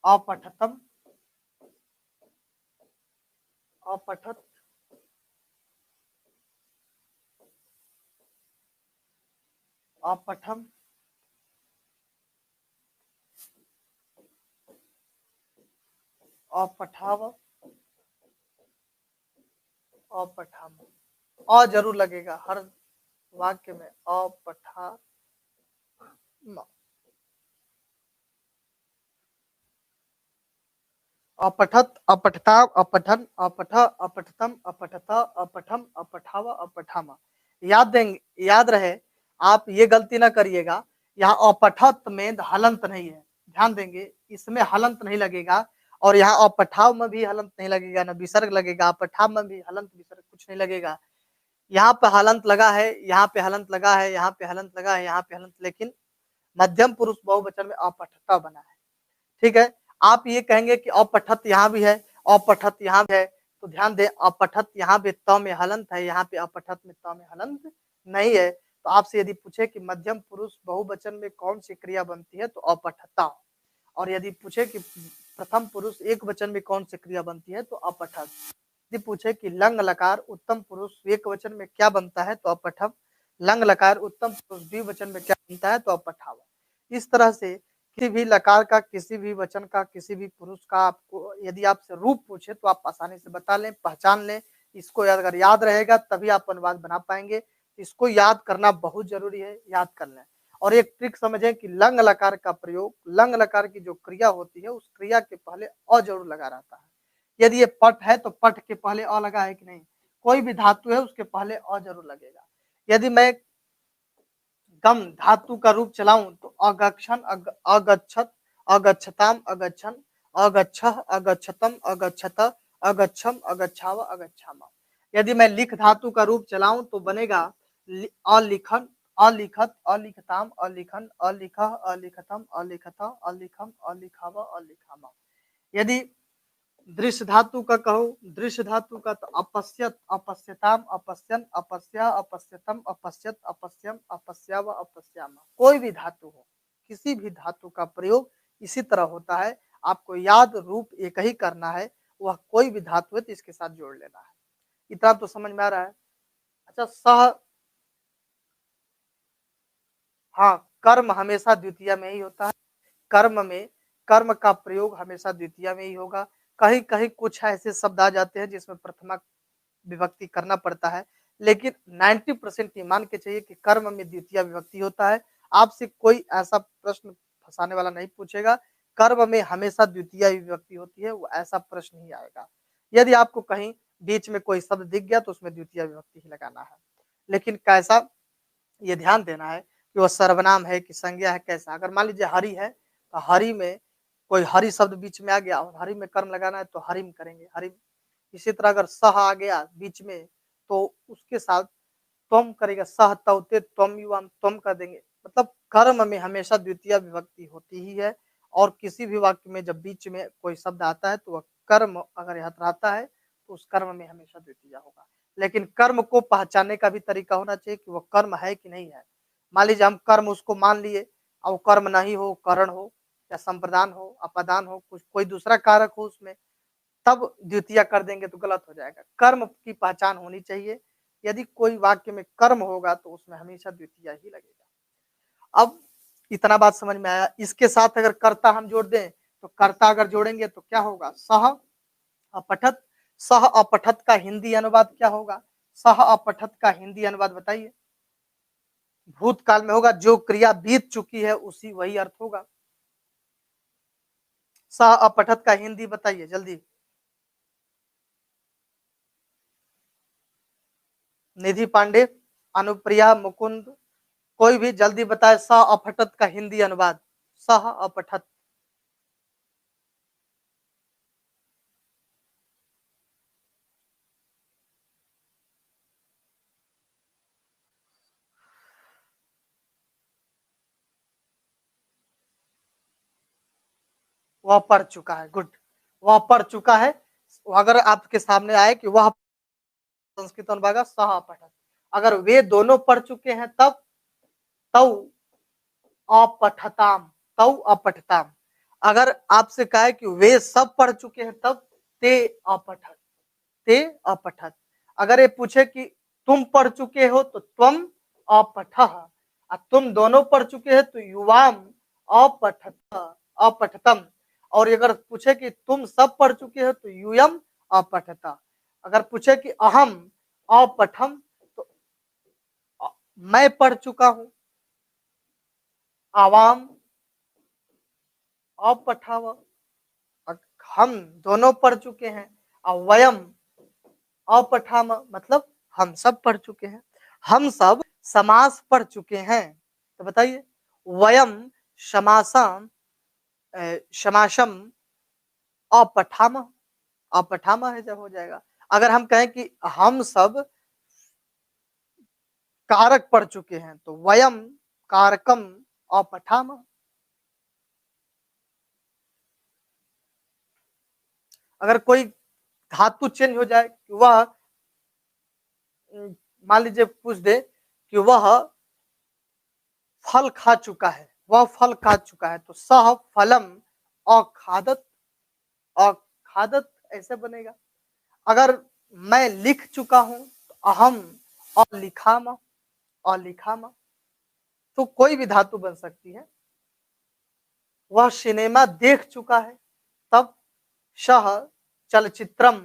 अपठतम, अपठत, अपठम, अपठाव, अपठाम। अ जरूर लगेगा हर वाक्य में, अपठा। अपठत, अपठता, अपठन, अपठ, अपठतम, अपठता, अपठम, अपठाव, अपठामा। याद देंगे, याद रहे, आप ये गलती ना करिएगा यहाँ अपठत में हलंत नहीं है, ध्यान देंगे, इसमें हलंत नहीं लगेगा और यहाँ अपठाव में भी हलंत नहीं लगेगा, न विसर्ग लगेगा, अपठाव में भी हलंत विसर्ग कुछ नहीं लगेगा। यहाँ पे हलंत लगा है, यहाँ पे हलंत लगा है, यहाँ पे हलंत लगा है, यहाँ पे हलंत, लेकिन मध्यम पुरुष बहुवचन में अपठता बना है। ठीक है, आप ये कहेंगे कि अपठत यहाँ भी है, अपठत यहाँ भी है, तो ध्यान दें अपठत यहाँ पे त में हलंत है, यहाँ पे अपठत में त में हलंत नहीं है। तो आपसे यदि पूछे कि मध्यम पुरुष बहुवचन में कौन सी क्रिया बनती है, तो अपठता। और यदि पूछे कि प्रथम पुरुष एक वचन में कौन सी क्रिया बनती है, तो अपठत। यदि पूछे कि लंग लकार उत्तम पुरुष एक वचन में क्या बनता है, तो अपठम। लंग लकार उत्तम पुरुष द्विवचन में क्या बनता है, तो अपठाव। इस तरह से किसी भी लकार का, किसी भी वचन का, किसी भी पुरुष का आपको यदि आपसे रूप पूछे तो आप आसानी से बता लें, पहचान लें। इसको अगर याद रहेगा तभी आप अनुवाद बना पाएंगे। इसको याद करना बहुत जरूरी है, याद कर लें। और एक ट्रिक समझें कि लंग लकार का प्रयोग, लंग लकार की जो क्रिया होती है उस क्रिया के पहले अ जरूर लगा रहता है। यदि ये पट है तो पट के पहले अ लगा है कि नहीं, कोई भी धातु है उसके पहले अ जरूर लगेगा। यदि मैं गम धातु का रूप चलाऊं तो अगक्षन, अगच्छत, अगच्छताम, अगच्छन, अगच्छः, अगच्छतम, अगच्छत, अगच्छम, अगच्छाव, अगच्छामा। यदि मैं लिख धातु का रूप चलाऊं तो बनेगा अलिखन, अलिखत, अलिखताम, अलिखन, अलिखः, अलिखतम, अलिखत, अलिखम, अलिखाव, अलिखामा। यदि दृश्य धातु का कहो, दृश्य धातु का तो अपश्यत, अपश्यताम, अपश्यन, अपश्या, अपश्यतम, अपश्यत, अपश्यम, अपश्याव, अपश्यामा। कोई भी धातु हो, किसी भी धातु का प्रयोग इसी तरह होता है। आपको याद रूप एक ही करना है, वह कोई भी धातु है तो इसके साथ जोड़ लेना है। इतना तो समझ में आ रहा है। अच्छा, सह, हाँ, कर्म हमेशा द्वितीय में ही होता है। कर्म में, कर्म का प्रयोग हमेशा द्वितीय में ही होगा। कहीं कहीं कुछ ऐसे शब्द आ जाते हैं जिसमें प्रथमा विभक्ति करना पड़ता है, लेकिन 90% ये मान के चाहिए कि कर्म में द्वितीय विभक्ति होता है। आपसे कोई ऐसा प्रश्न फंसाने वाला नहीं पूछेगा, कर्म में हमेशा द्वितीय विभक्ति होती है, वो ऐसा प्रश्न ही आएगा। यदि आपको कहीं बीच में कोई शब्द दिख गया तो उसमें द्वितीय विभक्ति ही लगाना है, लेकिन कैसा, ये ध्यान देना है कि वह सर्वनाम है कि संज्ञा है, कैसा। अगर मान लीजिए हरि है तो हरि में कोई हरि शब्द बीच में आ गया और हरि में कर्म लगाना है तो हरिम करेंगे, हरिम। इसी तरह अगर सह आ गया बीच में तो उसके साथ त्वम करेगा, सह तौते त्वम युवाम, त्वम कर देंगे। मतलब कर्म में हमेशा द्वितीय विभक्ति होती ही है। और किसी भी वाक्य में जब बीच में कोई शब्द आता है तो वह कर्म अगर यहाँ रहता है तो उस कर्म में हमेशा द्वितीय होगा। लेकिन कर्म को पहचानने का भी तरीका होना चाहिए कि वह कर्म है कि नहीं है। मान लीजिए हम कर्म उसको मान लिए और वो कर्म नहीं हो, करण हो या संप्रदान हो, अपदान हो, कुछ कोई दूसरा कारक हो उसमें, तब द्वितीय कर देंगे तो गलत हो जाएगा। कर्म की पहचान होनी चाहिए। यदि कोई वाक्य में कर्म होगा तो उसमें हमेशा द्वितीय ही लगेगा। अब इतना बात समझ में आया। इसके साथ अगर कर्ता हम जोड़ दें तो कर्ता अगर जोड़ेंगे तो क्या होगा, सह अपठत। सह अपठत का हिंदी अनुवाद क्या होगा, सह अपठत का हिंदी अनुवाद बताइए। भूतकाल में होगा, जो क्रिया बीत चुकी है उसी वही अर्थ होगा। सह अपठत का हिंदी बताइए जल्दी। निधि पांडे, अनुप्रिया, मुकुंद, कोई भी जल्दी बताए सह अपठत का हिंदी अनुवाद। सह अपठत, वह पढ़ चुका है, गुड, वह पढ़ चुका है। अगर आपके सामने आए कि वह संस्कृत अनुवाद सह अपठत, अगर वे दोनों पढ़ चुके हैं तब तौ अपठताम, तौ अपठताम। अगर आपसे कहा है कि वे सब पढ़ चुके हैं तब ते अपठत, ते अपठत। अगर ये पूछे कि तुम पढ़ चुके हो तो त्वम अपठः, तुम दोनों पढ़ चुके हैं तो युवाम अपठत, अपठतम। और अगर पूछे कि तुम सब पढ़ चुके हो तो यूयम अपठता। अगर पूछे कि अहम अपठम तो मैं पढ़ चुका हूं, आवाम अपठाव, हम दोनों पढ़ चुके हैं, वयम अपठाम, मतलब हम सब पढ़ चुके हैं। हम सब समास पढ़ चुके हैं। तो बताइए वयम समासम समासम अपठाम, अपठाम है जब हो जाएगा। अगर हम कहें कि हम सब कारक पढ़ चुके हैं तो वयम कारकम अपठाम। अगर कोई धातु चेंज हो जाए कि वह मान लीजिए पूछ दे कि वह फल खा चुका है, वह फल खा चुका है तो सह फलम अखादत, अखादत ऐसे बनेगा। अगर मैं लिख चुका हूं तो अहम अलिखाम, अलिखाम। तो कोई भी धातु बन सकती है। वह सिनेमा देख चुका है तब सह चलचित्रम,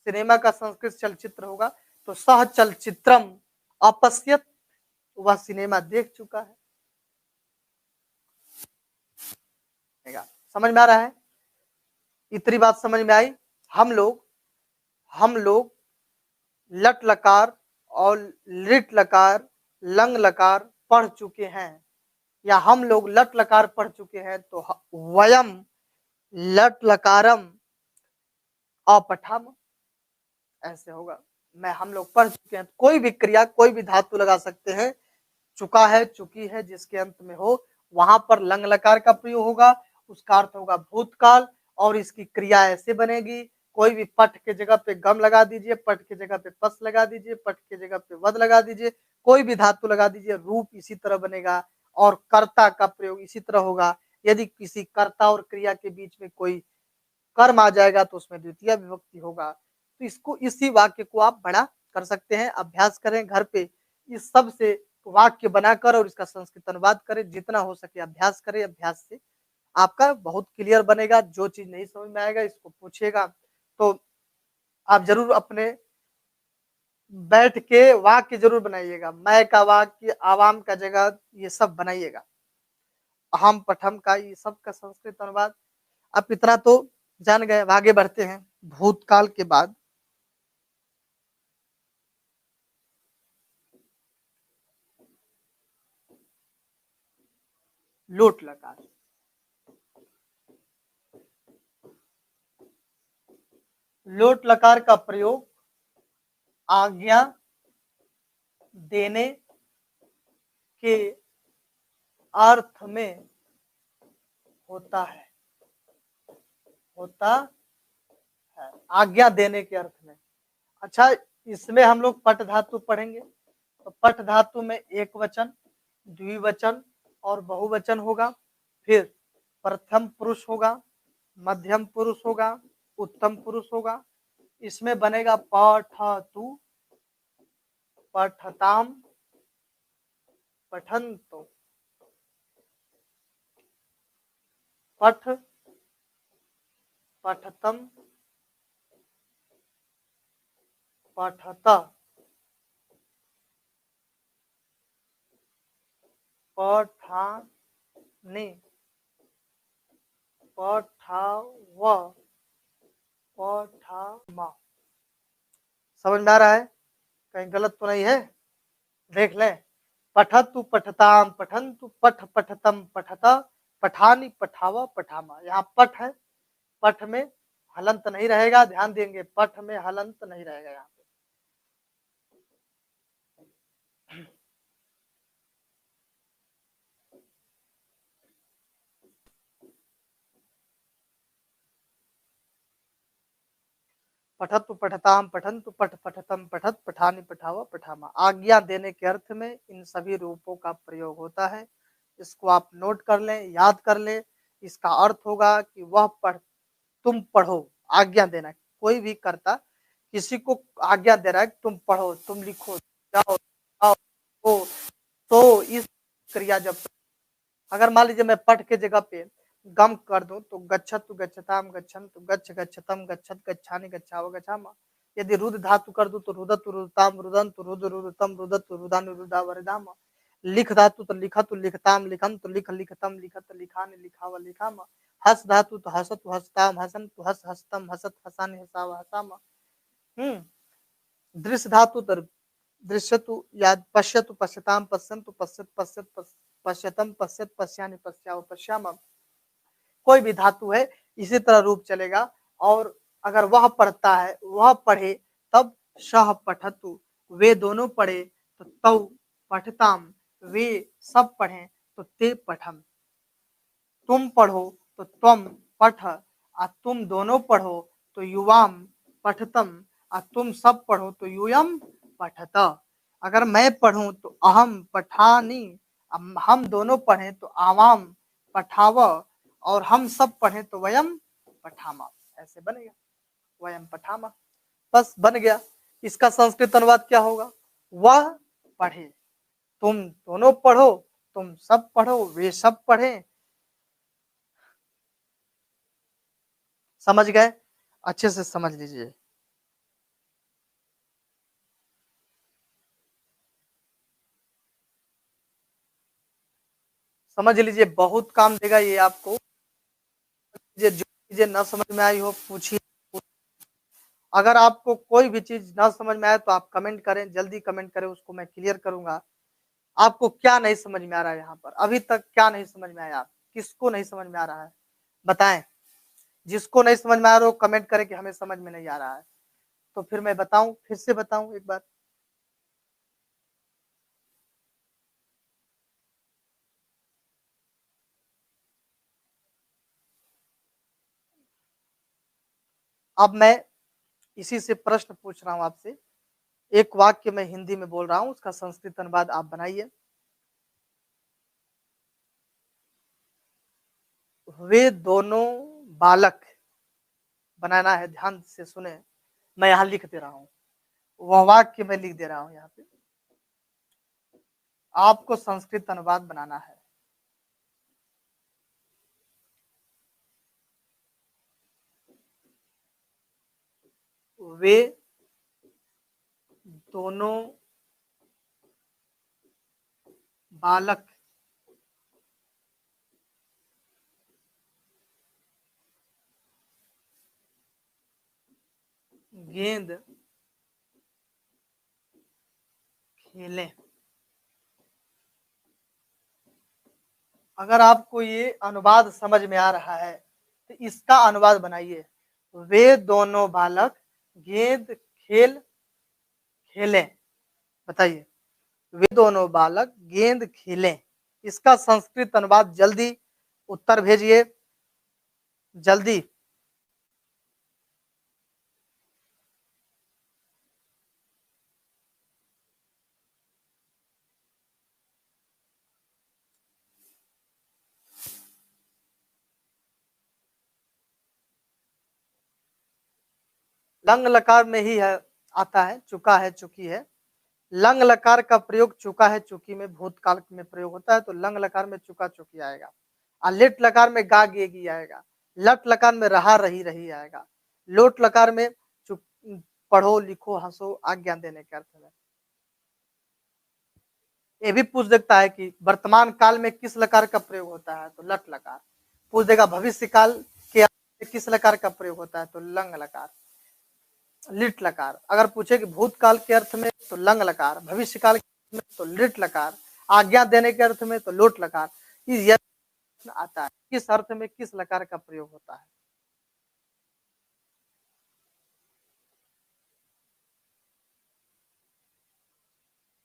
सिनेमा का संस्कृत चलचित्र होगा तो सह चलचित्रम अपश्यत, वह सिनेमा देख चुका है। समझ में आ रहा है? इतनी बात समझ में आई। हम लोग लट लकार और लिट लकार लंग लकार पढ़ चुके हैं, या हम लोग लट लकार पढ़ चुके हैं तो वयम लट लकारम अपठम ऐसे होगा। मैं हम लोग पढ़ चुके हैं। कोई भी क्रिया कोई भी धातु लगा सकते हैं, चुका है चुकी है जिसके अंत में हो वहां पर लंग लकार का प्रयोग होगा, उसका अर्थ होगा भूतकाल और इसकी क्रिया ऐसे बनेगी। कोई भी पठ के जगह पे गम लगा दीजिए, पठ के जगह पे पस लगा दीजिए, पठ के जगह पे वध लगा दीजिए, कोई भी धातु लगा दीजिए, रूप इसी तरह बनेगा और कर्ता का प्रयोग इसी तरह होगा। यदि किसी कर्ता और क्रिया के बीच में कोई कर्म आ जाएगा तो उसमें द्वितीय विभक्ति होगा। तो इसको इसी वाक्य को आप बड़ा कर सकते हैं। अभ्यास करें घर पे, इस सब से वाक्य बनाकर और इसका संस्कृत अनुवाद करें, जितना हो सके अभ्यास करें। अभ्यास से आपका बहुत क्लियर बनेगा। जो चीज नहीं समझ में आएगा इसको पूछेगा तो आप जरूर अपने बैठ के वाक्य जरूर बनाइएगा। मैं का वाक्य, आवाम का जगह, ये सब बनाइएगा। अहम पठम का ये सब का संस्कृत अनुवाद। अब इतना तो जान गए। आगे बढ़ते हैं। भूतकाल के बाद लोट लकार। लोट लकार का प्रयोग आज्ञा देने के अर्थ में होता है, होता है आज्ञा देने के अर्थ में। अच्छा, इसमें हम लोग पट धातु पढ़ेंगे तो पट धातु में एक वचन, द्विवचन और बहुवचन होगा। फिर प्रथम पुरुष होगा, मध्यम पुरुष होगा, उत्तम पुरुष होगा। इसमें बनेगा पठतु, पठताम, पठन्तु, पठ, पठतम, पठत, पठानि, पठाव, पठामा। समझ में आ रहा है? कहीं गलत तो नहीं है? देख लें। पठतु पठताम पठन्तु, पठ पठतम पठत, पठानी पठावा पठामा। यहाँ पठ है, पठ में हलंत नहीं रहेगा, ध्यान देंगे। पठ में हलंत नहीं रहेगा यहाँ पे। पठतु पठताम पठन्तु, पठ पठतम पठत, पठानी पठावा पठामा। आज्ञा देने के अर्थ में इन सभी रूपों का प्रयोग होता है। इसको आप नोट कर लें, याद कर लें। इसका अर्थ होगा कि वह पढ़, तुम पढ़ो, आज्ञा देना। कोई भी कर्ता किसी को आज्ञा दे रहा है, तुम पढ़ो, तुम लिखो, जाओ, आओ, तो इस क्रिया जब, अगर मान लीजिए मैं पठ के जगह पे गम कर दूं तो गच्छतु गच्छताम गच्छन्तु, गच्छ गच्छतम गच्छत, गच्छानि गच्छाव गच्छामा। यदि रुद्र धातु कर दूं तो रुदतु रुदताम रुदन्तु, रुद्र रुदतम रुदतु, रुदानि रुदा वरदामा। लिख धातु तो लिखतु लिखताम लिखन्तु, लिख लिखतम लिखत, लिखानि लिखाव लिखामा। हस धातु तो हसतु हसताम हसन्तु, हस हसतम हसत, हसानि हसाव हसामा। दृश्य धातु तो दृश्यतु या पश्यतु पश्यताम पश्यन्तु पश्यत पश्यत पश्यतम पश्यत पश्यामि पश्यामो पश्यामः। कोई भी धातु है इसी तरह रूप चलेगा। और अगर वह पढ़ता है, वह पढ़े, तब सह पठतु, वे दोनों पढ़े तो तौ पठताम, वे सब पढ़े तो ते पठम। तुम पढ़ो तो त्वम पठ, और तुम दोनों पढ़ो तो युवाम पठतम, और तुम सब पढ़ो तो यूयम पठत। अगर मैं पढ़ूं तो अहम पठानी, हम दोनों पढ़ें तो आवाम पठाव, और हम सब पढ़ें तो वयम पठामा। ऐसे बनेगा, वयम पठामा। बस बन गया। इसका संस्कृत अनुवाद क्या होगा? वह पढ़े, तुम दोनों पढ़ो, तुम सब पढ़ो, वे सब पढ़े। समझ गए? अच्छे से समझ लीजिए। समझ लीजिए, बहुत काम देगा ये आपको। जो चीजें न समझ में आई हो पूछिए। अगर आपको कोई भी चीज न समझ में आए तो आप कमेंट करें, जल्दी कमेंट करें, उसको मैं क्लियर करूंगा। आपको क्या नहीं समझ में आ रहा है यहाँ पर? अभी तक क्या नहीं समझ में आया? किसको नहीं समझ में आ रहा है बताएं। जिसको नहीं समझ में आ रहा हो कमेंट करें कि हमें समझ में नहीं आ रहा है। तो फिर मैं बताऊं, फिर से बताऊं एक बार। अब मैं इसी से प्रश्न पूछ रहा हूं आपसे। एक वाक्य मैं हिंदी में बोल रहा हूं, उसका संस्कृत अनुवाद आप बनाइए। वे दोनों बालक, बनाना है, ध्यान से सुने। मैं यहाँ लिख दे रहा हूँ, वह वाक्य मैं लिख दे रहा हूँ यहाँ पे। आपको संस्कृत अनुवाद बनाना है। वे दोनों बालक गेंद खेलें। अगर आपको ये अनुवाद समझ में आ रहा है तो इसका अनुवाद बनाइए। वे दोनों बालक गेंद खेलें। बताइए, वे दोनों बालक गेंद खेलें। इसका संस्कृत अनुवाद जल्दी उत्तर भेजिए, जल्दी। लंग लकार में ही है, आता है, चुका है, चुकी है। लंग लकार का प्रयोग चुका है चुकी में भूतकाल में प्रयोग होता है, तो लंग लकार में चुका चुकी आएगा। और लिट लकार में गा गेगी आएगा। लट लकार में रहा रही रही आएगा। लोट लकार में पढ़ो लिखो हंसो आज्ञा देने के अर्थ में। ये भी पूछ सकता है कि वर्तमान काल में किस लकार का प्रयोग होता है, तो लट लकार। पूछ देगा भविष्य काल के अर्थ में किस लकार का प्रयोग होता है, तो लंग लकार, लिट लकार। अगर पूछे कि भूतकाल के अर्थ में तो लंग लकार, भविष्य काल के अर्थ में तो लिट लकार, आज्ञा देने के अर्थ में तो लोट लकार। इस आता है किस अर्थ में किस लकार का प्रयोग होता है।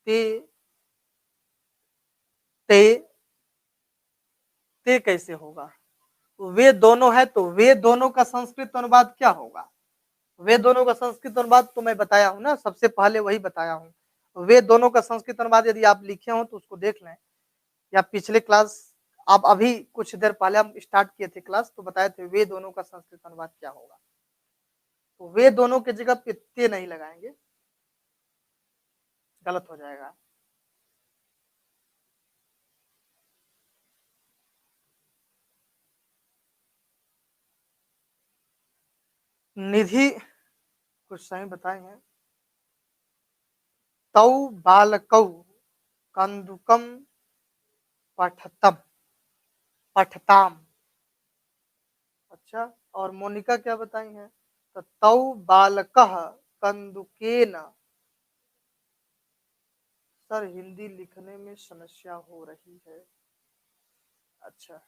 ते ते ते कैसे होगा? वे दोनों है तो वे दोनों का संस्कृत अनुवाद क्या होगा? वे दोनों का संस्कृत अनुवाद तो मैं बताया हूं ना, सबसे पहले वही बताया हूं। वे दोनों का संस्कृत अनुवाद यदि आप लिखे हो तो उसको देख लें, या पिछले क्लास, आप अभी कुछ देर पहले हम स्टार्ट किए थे क्लास, तो बताए थे वे दोनों का संस्कृत अनुवाद क्या होगा। तो वे दोनों की जगह पे ते नहीं लगाएंगे, गलत हो जाएगा। निधि कुछ सही बताएंगे। तौ बालकौ कंदुकम पठतम पठताम। अच्छा, और मोनिका क्या बताई हैं? तो तौ बालकः कंदुकेन सर हिंदी लिखने में समस्या हो रही है। अच्छा,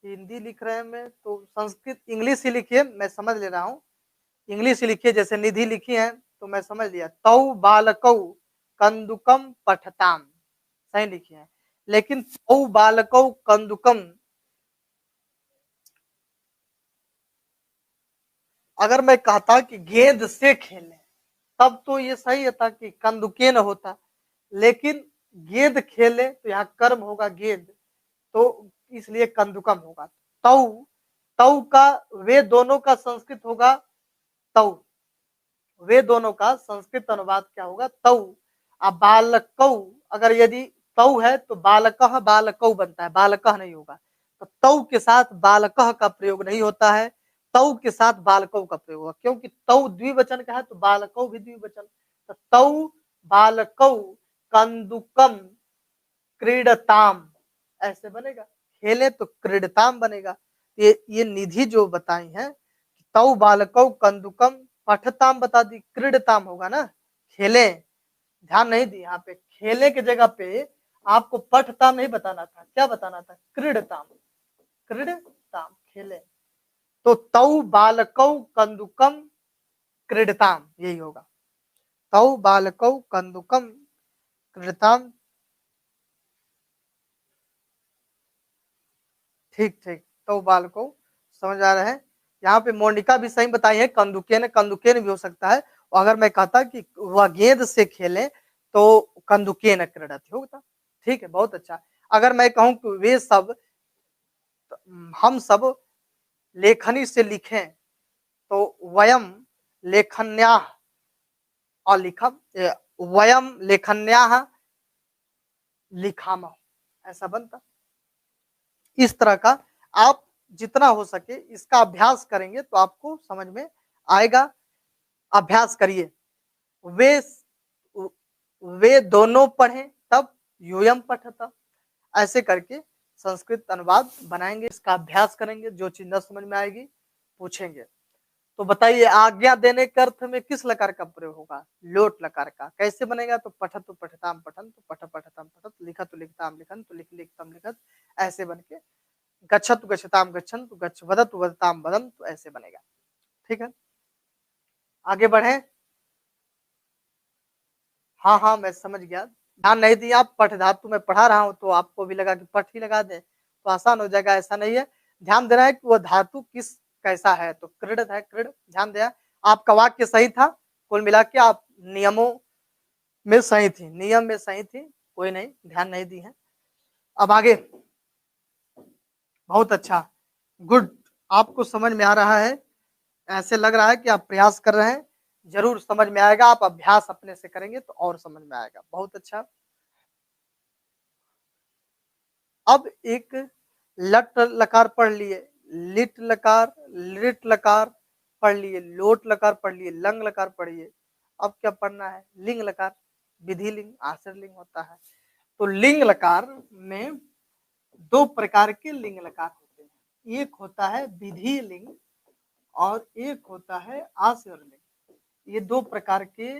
हिंदी लिख रहे हैं मैं तो संस्कृत इंग्लिश ही लिखिए, मैं समझ ले रहा हूँ। इंग्लिश ही लिखिए, जैसे निधि लिखी है तो मैं समझ लिया। तौ बालकौ कंदुकम पठताम, सही लिखी है। लेकिन तौ बालकौ कंदुकम, अगर मैं कहता कि गेंद से खेलें तब तो ये सही था कि कंदुकेन होता, लेकिन गेंद खेले तो यहाँ कर्म होगा गेंद, तो इसलिए कंदुकम होगा। तौ, तौ का वे दोनों का संस्कृत होगा तौ, वे दोनों का संस्कृत अनुवाद क्या होगा तौ। अब बालकौ, अगर यदि तौ है तो बालकः बालकौ बनता है, बालकः नहीं होगा। तो तौ के साथ बालकः का प्रयोग नहीं होता है, तौ के साथ बालकौ का प्रयोग होगा, क्योंकि तौ द्विवचन का है तो बालकौ भी द्विवचन। तो तौ बालकौ कंदुकम क्रीडताम ऐसे बनेगा, खेले तो क्रीडताम बनेगा। ये निधि जो बताई है, तौ बालकौ कंदुकम पठताम बता दी, क्रीडताम होगा ना, खेले। ध्यान नहीं दी, यहाँ पे खेले की जगह पे आपको पठताम नहीं बताना था, क्या बताना था, क्रीडताम, क्रीडताम खेले। तो तौ बालकौ कंदुकम क्रीडताम यही होगा, तौ बालकौ कंदुकम क्रीडताम। ठीक ठीक, तो बालको समझ आ रहा है। यहाँ पे मोनिका भी सही बताई है, कंदुकेन कंदुकेन भी हो सकता है। और अगर मैं कहता कि वह गेंद से खेले तो कंदुकेन क्रीडति होता। ठीक है, बहुत अच्छा। अगर मैं कहूँ कि वे सब, हम सब लेखनी से लिखें तो वयम लेखन्या और लिखम, वयम लेखन्या लिखाम, ऐसा बनता। इस तरह का आप जितना हो सके इसका अभ्यास करेंगे तो आपको समझ में आएगा। अभ्यास करिए। वे वे दोनों पढ़ें तब यूयम पठता, ऐसे करके संस्कृत अनुवाद बनाएंगे, इसका अभ्यास करेंगे। जो चीज न समझ में आएगी पूछेंगे। तो बताइए, आज्ञा देने के अर्थ में किस लकार का प्रयोग होगा, लोट लकार का। कैसे बनेगा, तो पठत तो पठताम पठन, तो पठ पठताम पठत, लिखत तो लिखताम लिखन, तो लिख लिखतम लिखत, ऐसे बन के गच्छतु गच्छताम गच्छन, तो गच्छ वदतु वदताम वदन, तो ऐसे बनेगा। ठीक है, आगे बढ़े। हाँ हाँ, मैं समझ गया। ध्यान नहीं दिया, आप पठ धातु में पढ़ा रहा हूँ तो आपको भी लगा कि पठ ही लगा दे तो आसान हो जाएगा, ऐसा नहीं है। ध्यान देना है कि वो धातु किस कैसा है, तो क्रीड है, क्रीड, ध्यान दिया। आपका वाक्य सही था, कुल मिला के आप नियमों में सही थी, नियम में सही थी, कोई नहीं, ध्यान नहीं दी है। अब आगे, बहुत अच्छा, गुड, आपको समझ में आ रहा है, ऐसे लग रहा है कि आप प्रयास कर रहे हैं, जरूर समझ में आएगा। आप अभ्यास अपने से करेंगे तो और समझ में आएगा, बहुत अच्छा। अब एक लट लकार पढ़ लिए, लिट लकार, लिट लकार पढ़ लिए, लोट लकार पढ़ लिए, लंग लकार पढ़िए। अब क्या पढ़ना है, लिंग लकार, विधि लिंग, आश्रय लिंग होता है। तो लिंग लकार में दो प्रकार के लिंग लकार होते हैं, एक होता है विधि लिंग और एक होता है आश्रय लिंग। ये दो प्रकार के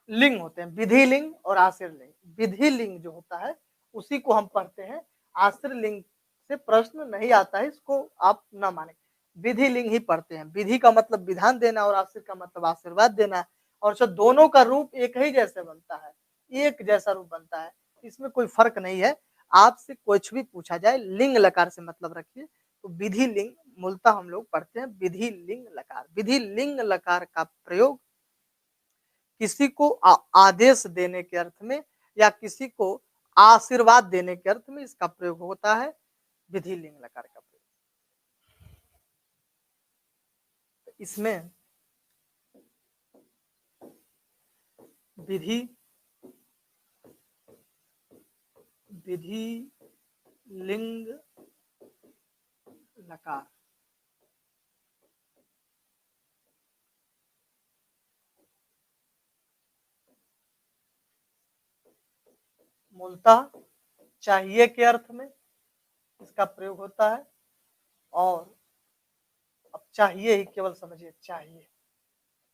लिंग होते हैं, विधि लिंग और आश्रय लिंग। विधि लिंग जो होता है उसी को हम पढ़ते हैं, आश्रय लिंग से प्रश्न नहीं आता है, इसको आप ना माने, विधि लिंग ही पढ़ते हैं। विधि का मतलब विधान देना और आश्रय का मतलब आशीर्वाद देना, और जो दोनों का रूप एक ही जैसे बनता है, एक जैसा रूप बनता है, इसमें कोई फर्क नहीं है। आपसे कुछ भी पूछा जाए, लिंग लकार से मतलब रखिए। तो विधि लिंग मूलतः हम लोग पढ़ते हैं विधि लिंग लकार। विधि लिंग लकार का प्रयोग किसी को आदेश देने के अर्थ में या किसी को आशीर्वाद देने के अर्थ में इसका प्रयोग होता है, विधि लिंग लकार का प्रयोग। इसमें विधि, विधि लिंग लकार, मूलतः चाहिए के अर्थ में इसका प्रयोग होता है। और अब चाहिए ही केवल समझिए, चाहिए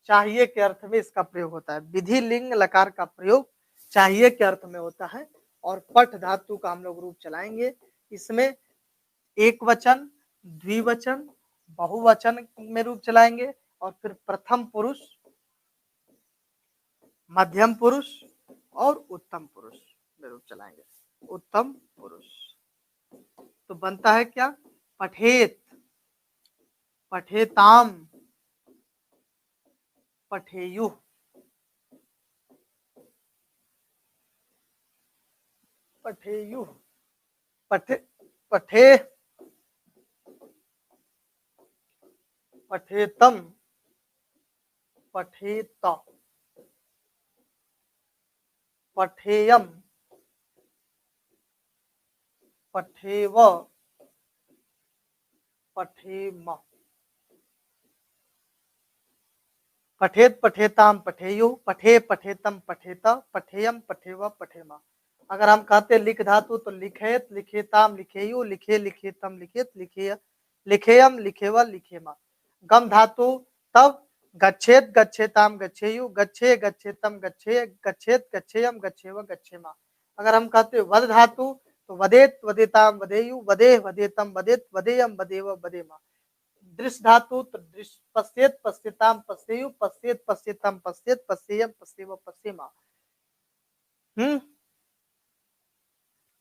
चाहिए के अर्थ में इसका प्रयोग होता है। विधि लिंग लकार का प्रयोग चाहिए के अर्थ में होता है। और पठ धातु का हम लोग रूप चलाएंगे। इसमें एक वचन, द्विवचन, बहुवचन में रूप चलाएंगे और फिर प्रथम पुरुष, मध्यम पुरुष और उत्तम पुरुष में रूप चलाएंगे। उत्तम पुरुष तो बनता है क्या? पठेत, पठेताम, पठेयु, पठेयु, पठे, पठे, पठेतम, पठेत, पठेयम, पठेव, पठेम। पठेत, पठेताम, पठेयु, पठे, पठेतम, पठेत, पठेयम, पठेव, पठेमा। अगर हम कहते लिख धातु तो लिखेत, लिखेताम, लिखेयु, लिखे, लिखेतम, लिखेत, लिखेय, लिखेयम, लिखेव, लिखेमा। गम धातु तब गच्छेत, गच्छेताम, गच्छेयु, गच्छे, गच्छेतम, गच्छे, गच्छेत, गच्छेयम, गच्छेव, गच्छेमा। अगर हम कहते वद धातु तो वदेत, वदेताम, वदेयु, वदेह, वदेतम, वदेत, वदेयम, वदेव, वदेमा। दृश्य धातु तो दृश्य, पश्येत, पश्यताम, पश्येयु, पश्येत, पश्यतम, पश्येत, पश्येयम, पश्येव, पश्येमा।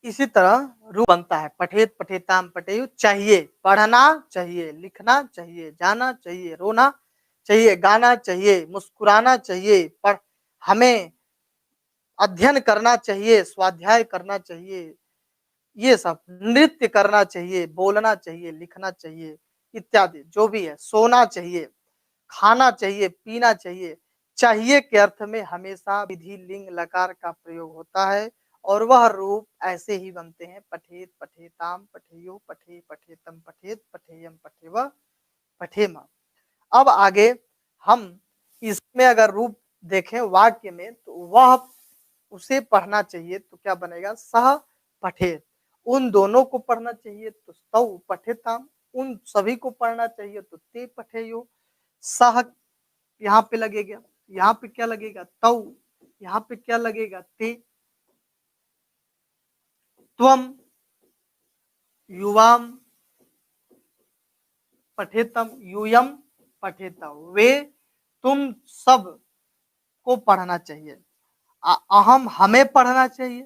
इसी तरह रूप बनता है पठेत, पठेताम, पठेयु। चाहिए, पढ़ना चाहिए, लिखना चाहिए, जाना चाहिए, रोना चाहिए, गाना चाहिए, मुस्कुराना चाहिए, पर हमें अध्ययन करना चाहिए, स्वाध्याय करना चाहिए, ये सब नृत्य करना चाहिए, बोलना चाहिए, लिखना चाहिए इत्यादि जो भी है। सोना चाहिए, खाना चाहिए, पीना चाहिए। चाहिए के अर्थ में हमेशा विधि लिंग लकार का प्रयोग होता है और वह रूप ऐसे ही बनते हैं पठेत, पठेताम, पठेयु, पठे, पठेतम, पठेत, पठेयम, पठेव, पठेमा। अब आगे हम इसमें अगर रूप देखें वाक्य में तो वह उसे पढ़ना चाहिए तो क्या बनेगा? सह पठेत। उन दोनों को पढ़ना चाहिए तो तौ पठेताम। उन सभी को पढ़ना चाहिए तो ते पठेयो। सह यहाँ पे लगेगा, यहाँ पे क्या लगेगा? तौ, यहाँ पे क्या लगेगा? ते। त्वम, युवाम, पठेतम, यूयम, पठेत। वे, तुम सब को पढ़ना चाहिए। अहम, हमें पढ़ना चाहिए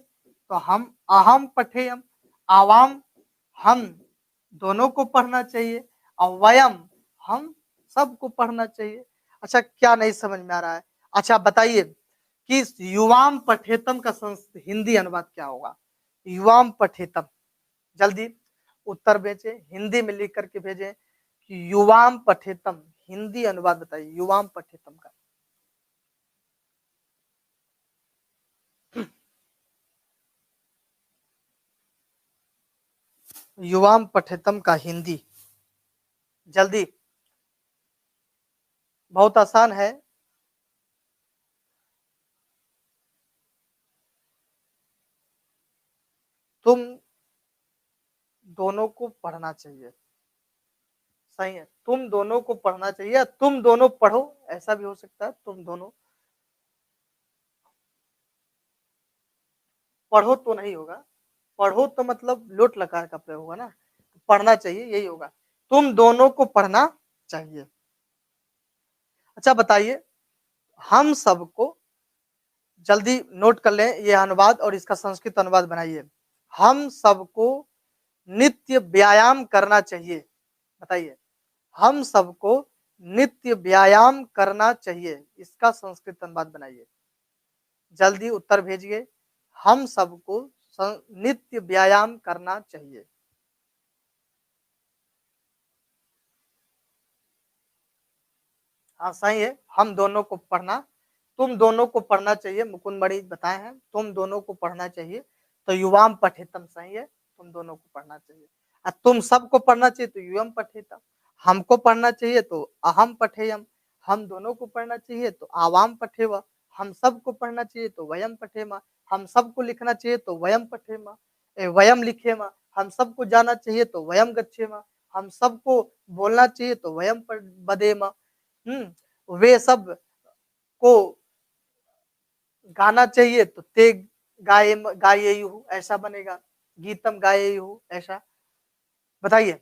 तो हम अहम पठेयम। आवाम, हम दोनों को पढ़ना चाहिए। और वयम, हम सबको पढ़ना चाहिए। अच्छा, क्या नहीं समझ में आ रहा है? अच्छा बताइए कि युवाम पठेतम का हिंदी अनुवाद क्या होगा? युवाम पठेतम, जल्दी उत्तर भेजें, हिंदी में लिख करके भेजें कि युवाम पठेतम हिंदी अनुवाद बताइए युवाम पठेतम का। युवाम पठेतम का हिंदी जल्दी, बहुत आसान है। तुम दोनों को पढ़ना चाहिए, सही है। तुम दोनों को पढ़ना चाहिए, तुम दोनों पढ़ो, ऐसा भी हो सकता है। तुम दोनों पढ़ो तो नहीं होगा, पढ़ो तो मतलब लोट लकार का प्रयोग होगा ना, पढ़ना चाहिए यही होगा। तुम दोनों को पढ़ना चाहिए। अच्छा बताइए, हम सबको, जल्दी नोट कर लें ये अनुवाद और इसका संस्कृत अनुवाद बनाइए। हम सबको नित्य व्यायाम करना चाहिए। बताइए, हम सबको नित्य व्यायाम करना चाहिए, इसका संस्कृत अनुवाद बनाइए। जल्दी उत्तर भेजिए। हम सबको नित्य व्यायाम करना चाहिए। हाँ सही है, हम दोनों को पढ़ना, तुम दोनों को पढ़ना चाहिए, मुकुंद मणि बताए हैं, तुम दोनों को पढ़ना चाहिए तो युवाम पठेतम सही है, तुम दोनों को पढ़ना चाहिए। तुम सबको पढ़ना चाहिए तो युवम पठेतम। हमको पढ़ना चाहिए तो अहम पठेयम। हम दोनों को पढ़ना चाहिए तो आवाम पठेव। हम सबको पढ़ना चाहिए तो वयम पठेमा। हम सबको लिखना चाहिए तो वयम पठेमा, वयम लिखेमा। हम सबको जाना चाहिए तो वयम गच्छेमा। हम सबको बोलना चाहिए तो वयम बदेमा। वे सब को गाना चाहिए तो ते गायेयु ऐसा बनेगा, गीतम गायेयु ऐसा। बताइए,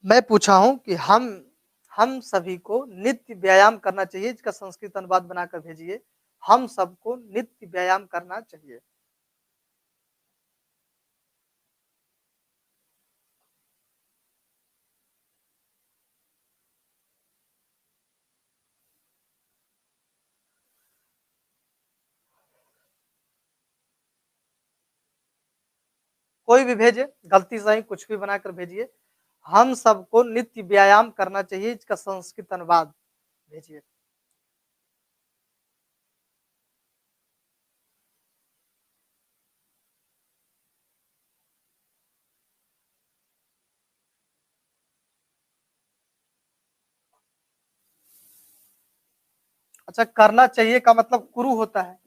मैं पूछा हूं कि हम सभी को नित्य व्यायाम करना चाहिए, इसका संस्कृत अनुवाद बनाकर भेजिए। हम सबको नित्य व्यायाम करना चाहिए। कोई भी भेजे, गलती से ही कुछ भी बनाकर भेजिए। हम सबको नित्य व्यायाम करना चाहिए, इसका संस्कृत अनुवाद भेजिए। अच्छा, करना चाहिए का मतलब कुरु होता है।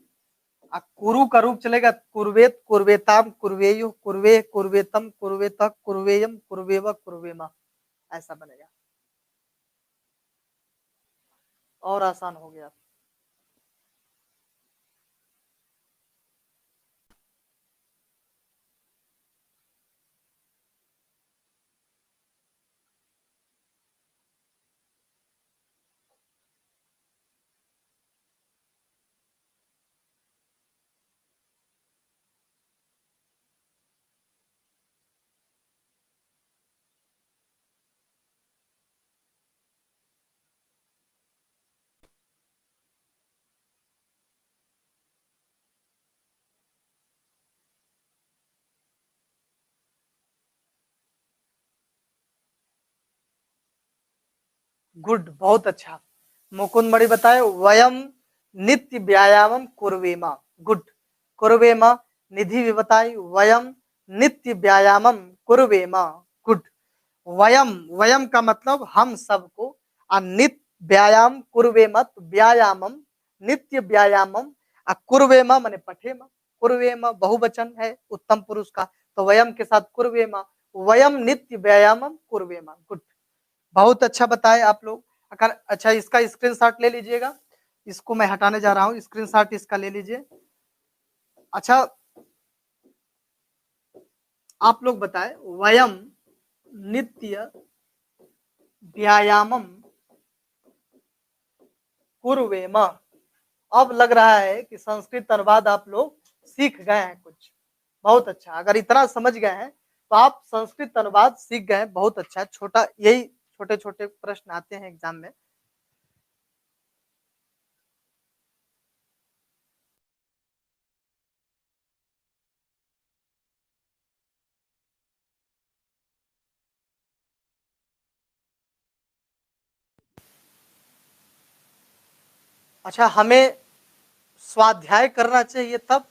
कुरु का रूप चलेगा कुर्वेत, कुर्वेताम, कुर्वेयु, कुर्वे, कुर्वेतम, कुर्वेत, कुर्वेयम, कुर्वेव, कुर्वेमा, ऐसा बनेगा। और आसान हो गया। गुड, बहुत अच्छा। मुकुंद मणि बताए, वयम नित्य व्यायामम कुर्वेमा। गुड। कुर्वेमा। निधि भी बताई, वयम नित्य व्यायामम कुर्वेमा। गुड। वयम, वयम का मतलब हम सबको, नित्य व्यायाम कुर्वेमत, व्यायामम नित्य व्यायामम, कुर्वेमा माने पठेमा। कुर्वेमा बहुवचन है उत्तम पुरुष का, तो वयम के साथ कुर्वेमा, वयम नित्य व्यायामम कुर्वेमा। गुड, बहुत अच्छा बताए आप लोग। अच्छा, इसका स्क्रीनशॉट ले लीजिएगा, इसको मैं हटाने जा रहा हूँ, स्क्रीनशॉट इसका ले लीजिए। अच्छा, आप लोग बताए, वयम नित्य व्यायामम कुर्वेम। अब लग रहा है कि संस्कृत अनुवाद आप लोग सीख गए हैं कुछ। बहुत अच्छा, अगर इतना समझ गए हैं तो आप संस्कृत अनुवाद सीख गए हैं, बहुत अच्छा। छोटा, यही छोटे छोटे प्रश्न आते हैं एग्जाम में। अच्छा, हमें स्वाध्याय करना चाहिए, तब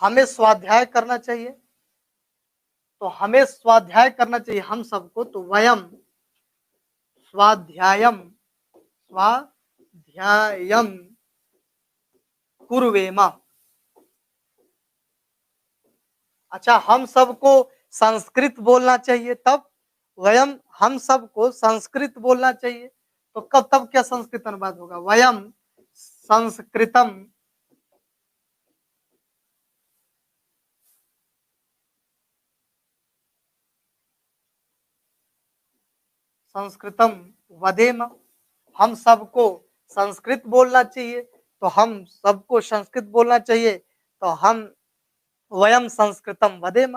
हमें स्वाध्याय करना चाहिए, तो हमें स्वाध्याय करना चाहिए हम सबको, तो वयम स्वाध्यायम, स्वाध्यायम कुर्वेम। अच्छा, हम सबको संस्कृत बोलना चाहिए, तब वयम, हम सबको संस्कृत बोलना चाहिए, तो कब, तब क्या संस्कृत अनुवाद होगा? वयम संस्कृतम, संस्कृतम वदेम। हम सबको संस्कृत बोलना चाहिए, तो हम सबको संस्कृत बोलना चाहिए, तो हम वयम संस्कृतम वदेम।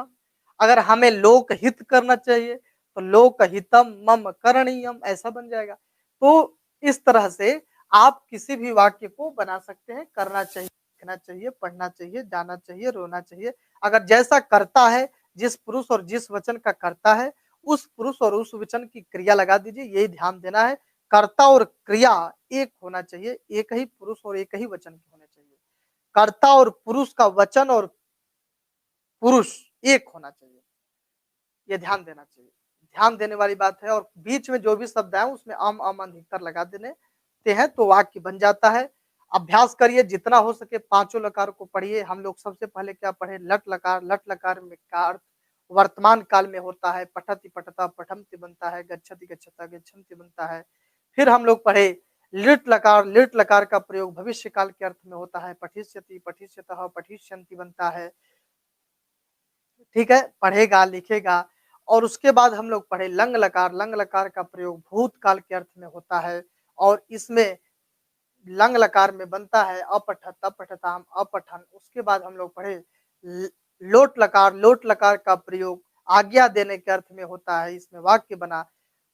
अगर हमें लोक हित करना चाहिए तो लोक हितम मम करणीयम, ऐसा बन जाएगा। तो इस तरह से आप किसी भी वाक्य को बना सकते हैं। करना चाहिए, लिखना चाहिए, पढ़ना चाहिए, जाना चाहिए, रोना चाहिए। अगर जैसा करता है, जिस पुरुष और जिस वचन का करता है, उस पुरुष और उस वचन की क्रिया लगा दीजिए, यही ध्यान देना है। कर्ता और क्रिया एक होना चाहिए, एक ही पुरुष और एक ही वचन के होने चाहिए। कर्ता और पुरुष का वचन और पुरुष एक होना चाहिए, ये ध्यान देना चाहिए। ध्यान देने वाली बात है। और बीच में जो भी शब्द है उसमें अम अधिकतर लगा देने ते हैं, तो वाक्य बन जाता है। अभ्यास करिए जितना हो सके, पांचों लकार को पढ़िए। हम लोग सबसे पहले क्या पढ़े? लट लकार। लट लकार में का अर्थ वर्तमान काल में होता है। पठति पठता, पठमति बनता है, गच्छति गच्छता, गच्छन्ति बनता है। फिर हम लोग पढ़े लिट लकार। लिट लकार का प्रयोग भविष्य काल के अर्थ में होता है। पठिष्यति, पठिष्यतः, पठिष्यन्ति बनता है। ठीक है, पढ़ेगा लिखेगा। और उसके बाद हम लोग पढ़े लंग लकार। लंग लकार का प्रयोग भूतकाल के अर्थ में होता है और इसमें लंग लकार में बनता है अपठत, अपठताम, अपठन। उसके बाद हम लोग पढ़े लोट लकार। लोट लकार का प्रयोग आज्ञा देने के अर्थ में होता है। इसमें वाक्य बना,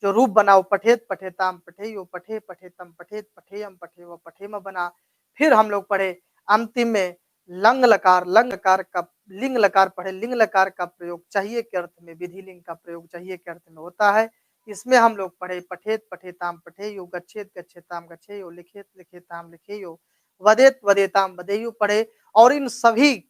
जो रूप बना वो पठेत पठेताम, पठेयो, पठे पठेतम, पठेत पठेयम, पठेव पठेम बना। फिर हम लोग पढ़े अंतिम में लंग लकार। लंग लकार का लिंग लकार पढ़े। लिंग लकार का प्रयोग चाहिए के अर्थ में, विधि लिंग का प्रयोग चाहिए के अर्थ में होता है। इसमें हम लोग पढ़े पठेत पठेताम, पठेयो, गच्छेत गच्छेताम, गच्छेयो, लिखेत लिखेताम, लिखेयो, वदेत वदेताम, वदेयु पढ़े। और इन सभी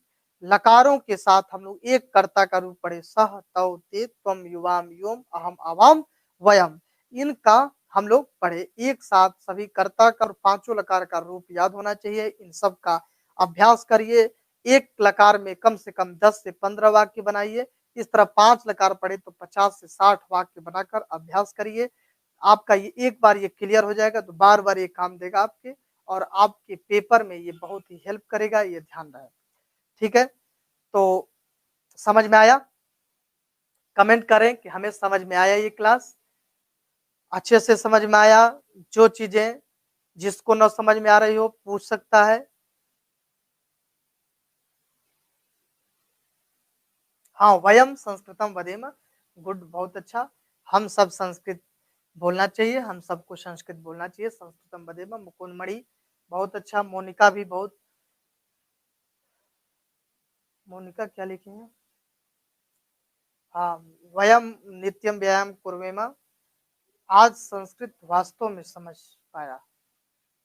लकारों के साथ हम लोग एक कर्ता का रूप पढ़े, सह तौ ते त्वम युवाम योम अहम आवाम वयम। इनका हम लोग पढ़े एक साथ। सभी कर्ता का और पांचों लकार का रूप याद होना चाहिए। इन सब का अभ्यास करिए। एक लकार में कम से कम 10 से 15 वाक्य बनाइए। इस तरह 5 लकार पढ़े तो 50 से 60 वाक्य बनाकर अभ्यास करिए। आपका ये एक बार ये क्लियर हो जाएगा तो बार बार ये काम देगा आपके, और आपके पेपर में ये बहुत ही हेल्प करेगा, ये ध्यान रहे। ठीक है, तो समझ में आया? कमेंट करें कि हमें समझ में आया, ये क्लास अच्छे से समझ में आया। जो चीजें जिसको न समझ में आ रही हो पूछ सकता है। हाँ, वयम संस्कृतम वदेम, गुड, बहुत अच्छा। हम सब संस्कृत बोलना चाहिए, हम सबको संस्कृत बोलना चाहिए। संस्कृतम वदेम, मुकुंद मणि बहुत अच्छा। मोनिका भी बहुत, मोनिका क्या लिखी है? हाँ, वयम नित्यम व्यायाम कुर्वेम, आज संस्कृत वास्तव में समझ पाया,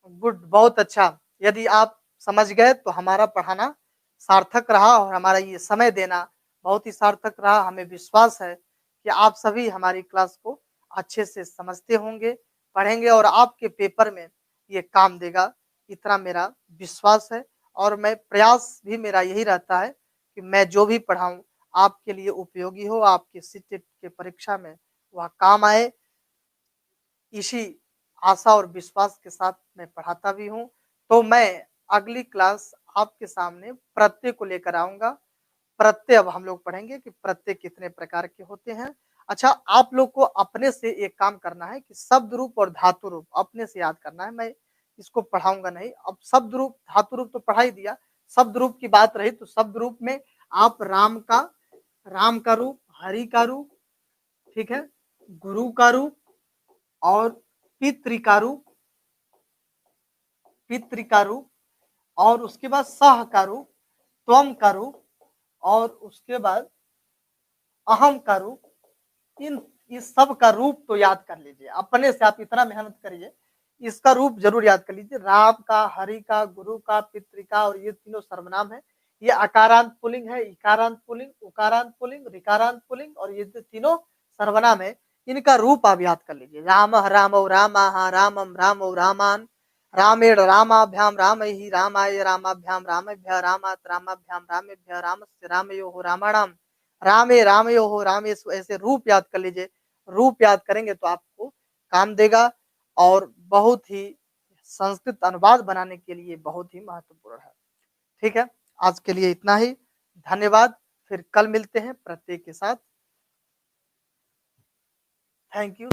गुड, बहुत अच्छा। यदि आप समझ गए तो हमारा पढ़ाना सार्थक रहा और हमारा ये समय देना बहुत ही सार्थक रहा। हमें विश्वास है कि आप सभी हमारी क्लास को अच्छे से समझते होंगे, पढ़ेंगे और आपके पेपर में ये काम देगा, इतना मेरा विश्वास है। और मैं प्रयास भी मेरा यही रहता है कि मैं जो भी पढ़ाऊं आपके लिए उपयोगी हो, आपके सीटेट के परीक्षा में वह काम आए। इसी आशा और विश्वास के साथ मैं पढ़ाता भी हूँ। तो मैं अगली क्लास आपके सामने प्रत्यय को लेकर आऊंगा। प्रत्यय अब हम लोग पढ़ेंगे कि प्रत्यय कितने प्रकार के होते हैं। अच्छा, आप लोग को अपने से एक काम करना है कि शब्द रूप और धातु रूप अपने से याद करना है। मैं इसको पढ़ाऊंगा नहीं। अब शब्द रूप धातु रूप तो पढ़ा ही दिया। शब्द रूप की बात रही तो शब्द रूप में आप राम का रूप, हरि का रूप, ठीक है, गुरु का रूप और पितृ का रूप और उसके बाद सह का रूप, त्वम का रूप और उसके बाद अहम का रूप। इन इस सब का रूप तो याद कर लीजिए अपने से। आप इतना मेहनत करिए, इसका रूप जरूर याद कर लीजिए। राम का, हरि का, गुरु का, पितृ का, और ये तीनों सर्वनाम है। ये अकारांत पुल्लिंग है, इकारांत पुल्लिंग, उकारांत पुल्लिंग, ऋकारांत पुल्लिंग, और ये तीनों सर्वनाम है। इनका रूप आप याद कर लीजिए। राम रामौ रामाः, रामम रामौ रामान, रामेण रामाभ्याम रामैः, रामाय रामाभ्याम रामेभ्यः, रामात् रामाभ्याम रामेभ्यः, रामस्य रामयोः रामाणाम, रामे रामयोः रामेषु। ऐसे रूप याद कर लीजिए। रूप याद करेंगे तो आपको काम देगा और बहुत ही संस्कृत अनुवाद बनाने के लिए बहुत ही महत्वपूर्ण है। ठीक है, आज के लिए इतना ही। धन्यवाद। फिर कल मिलते हैं प्रत्यय के साथ। Thank you.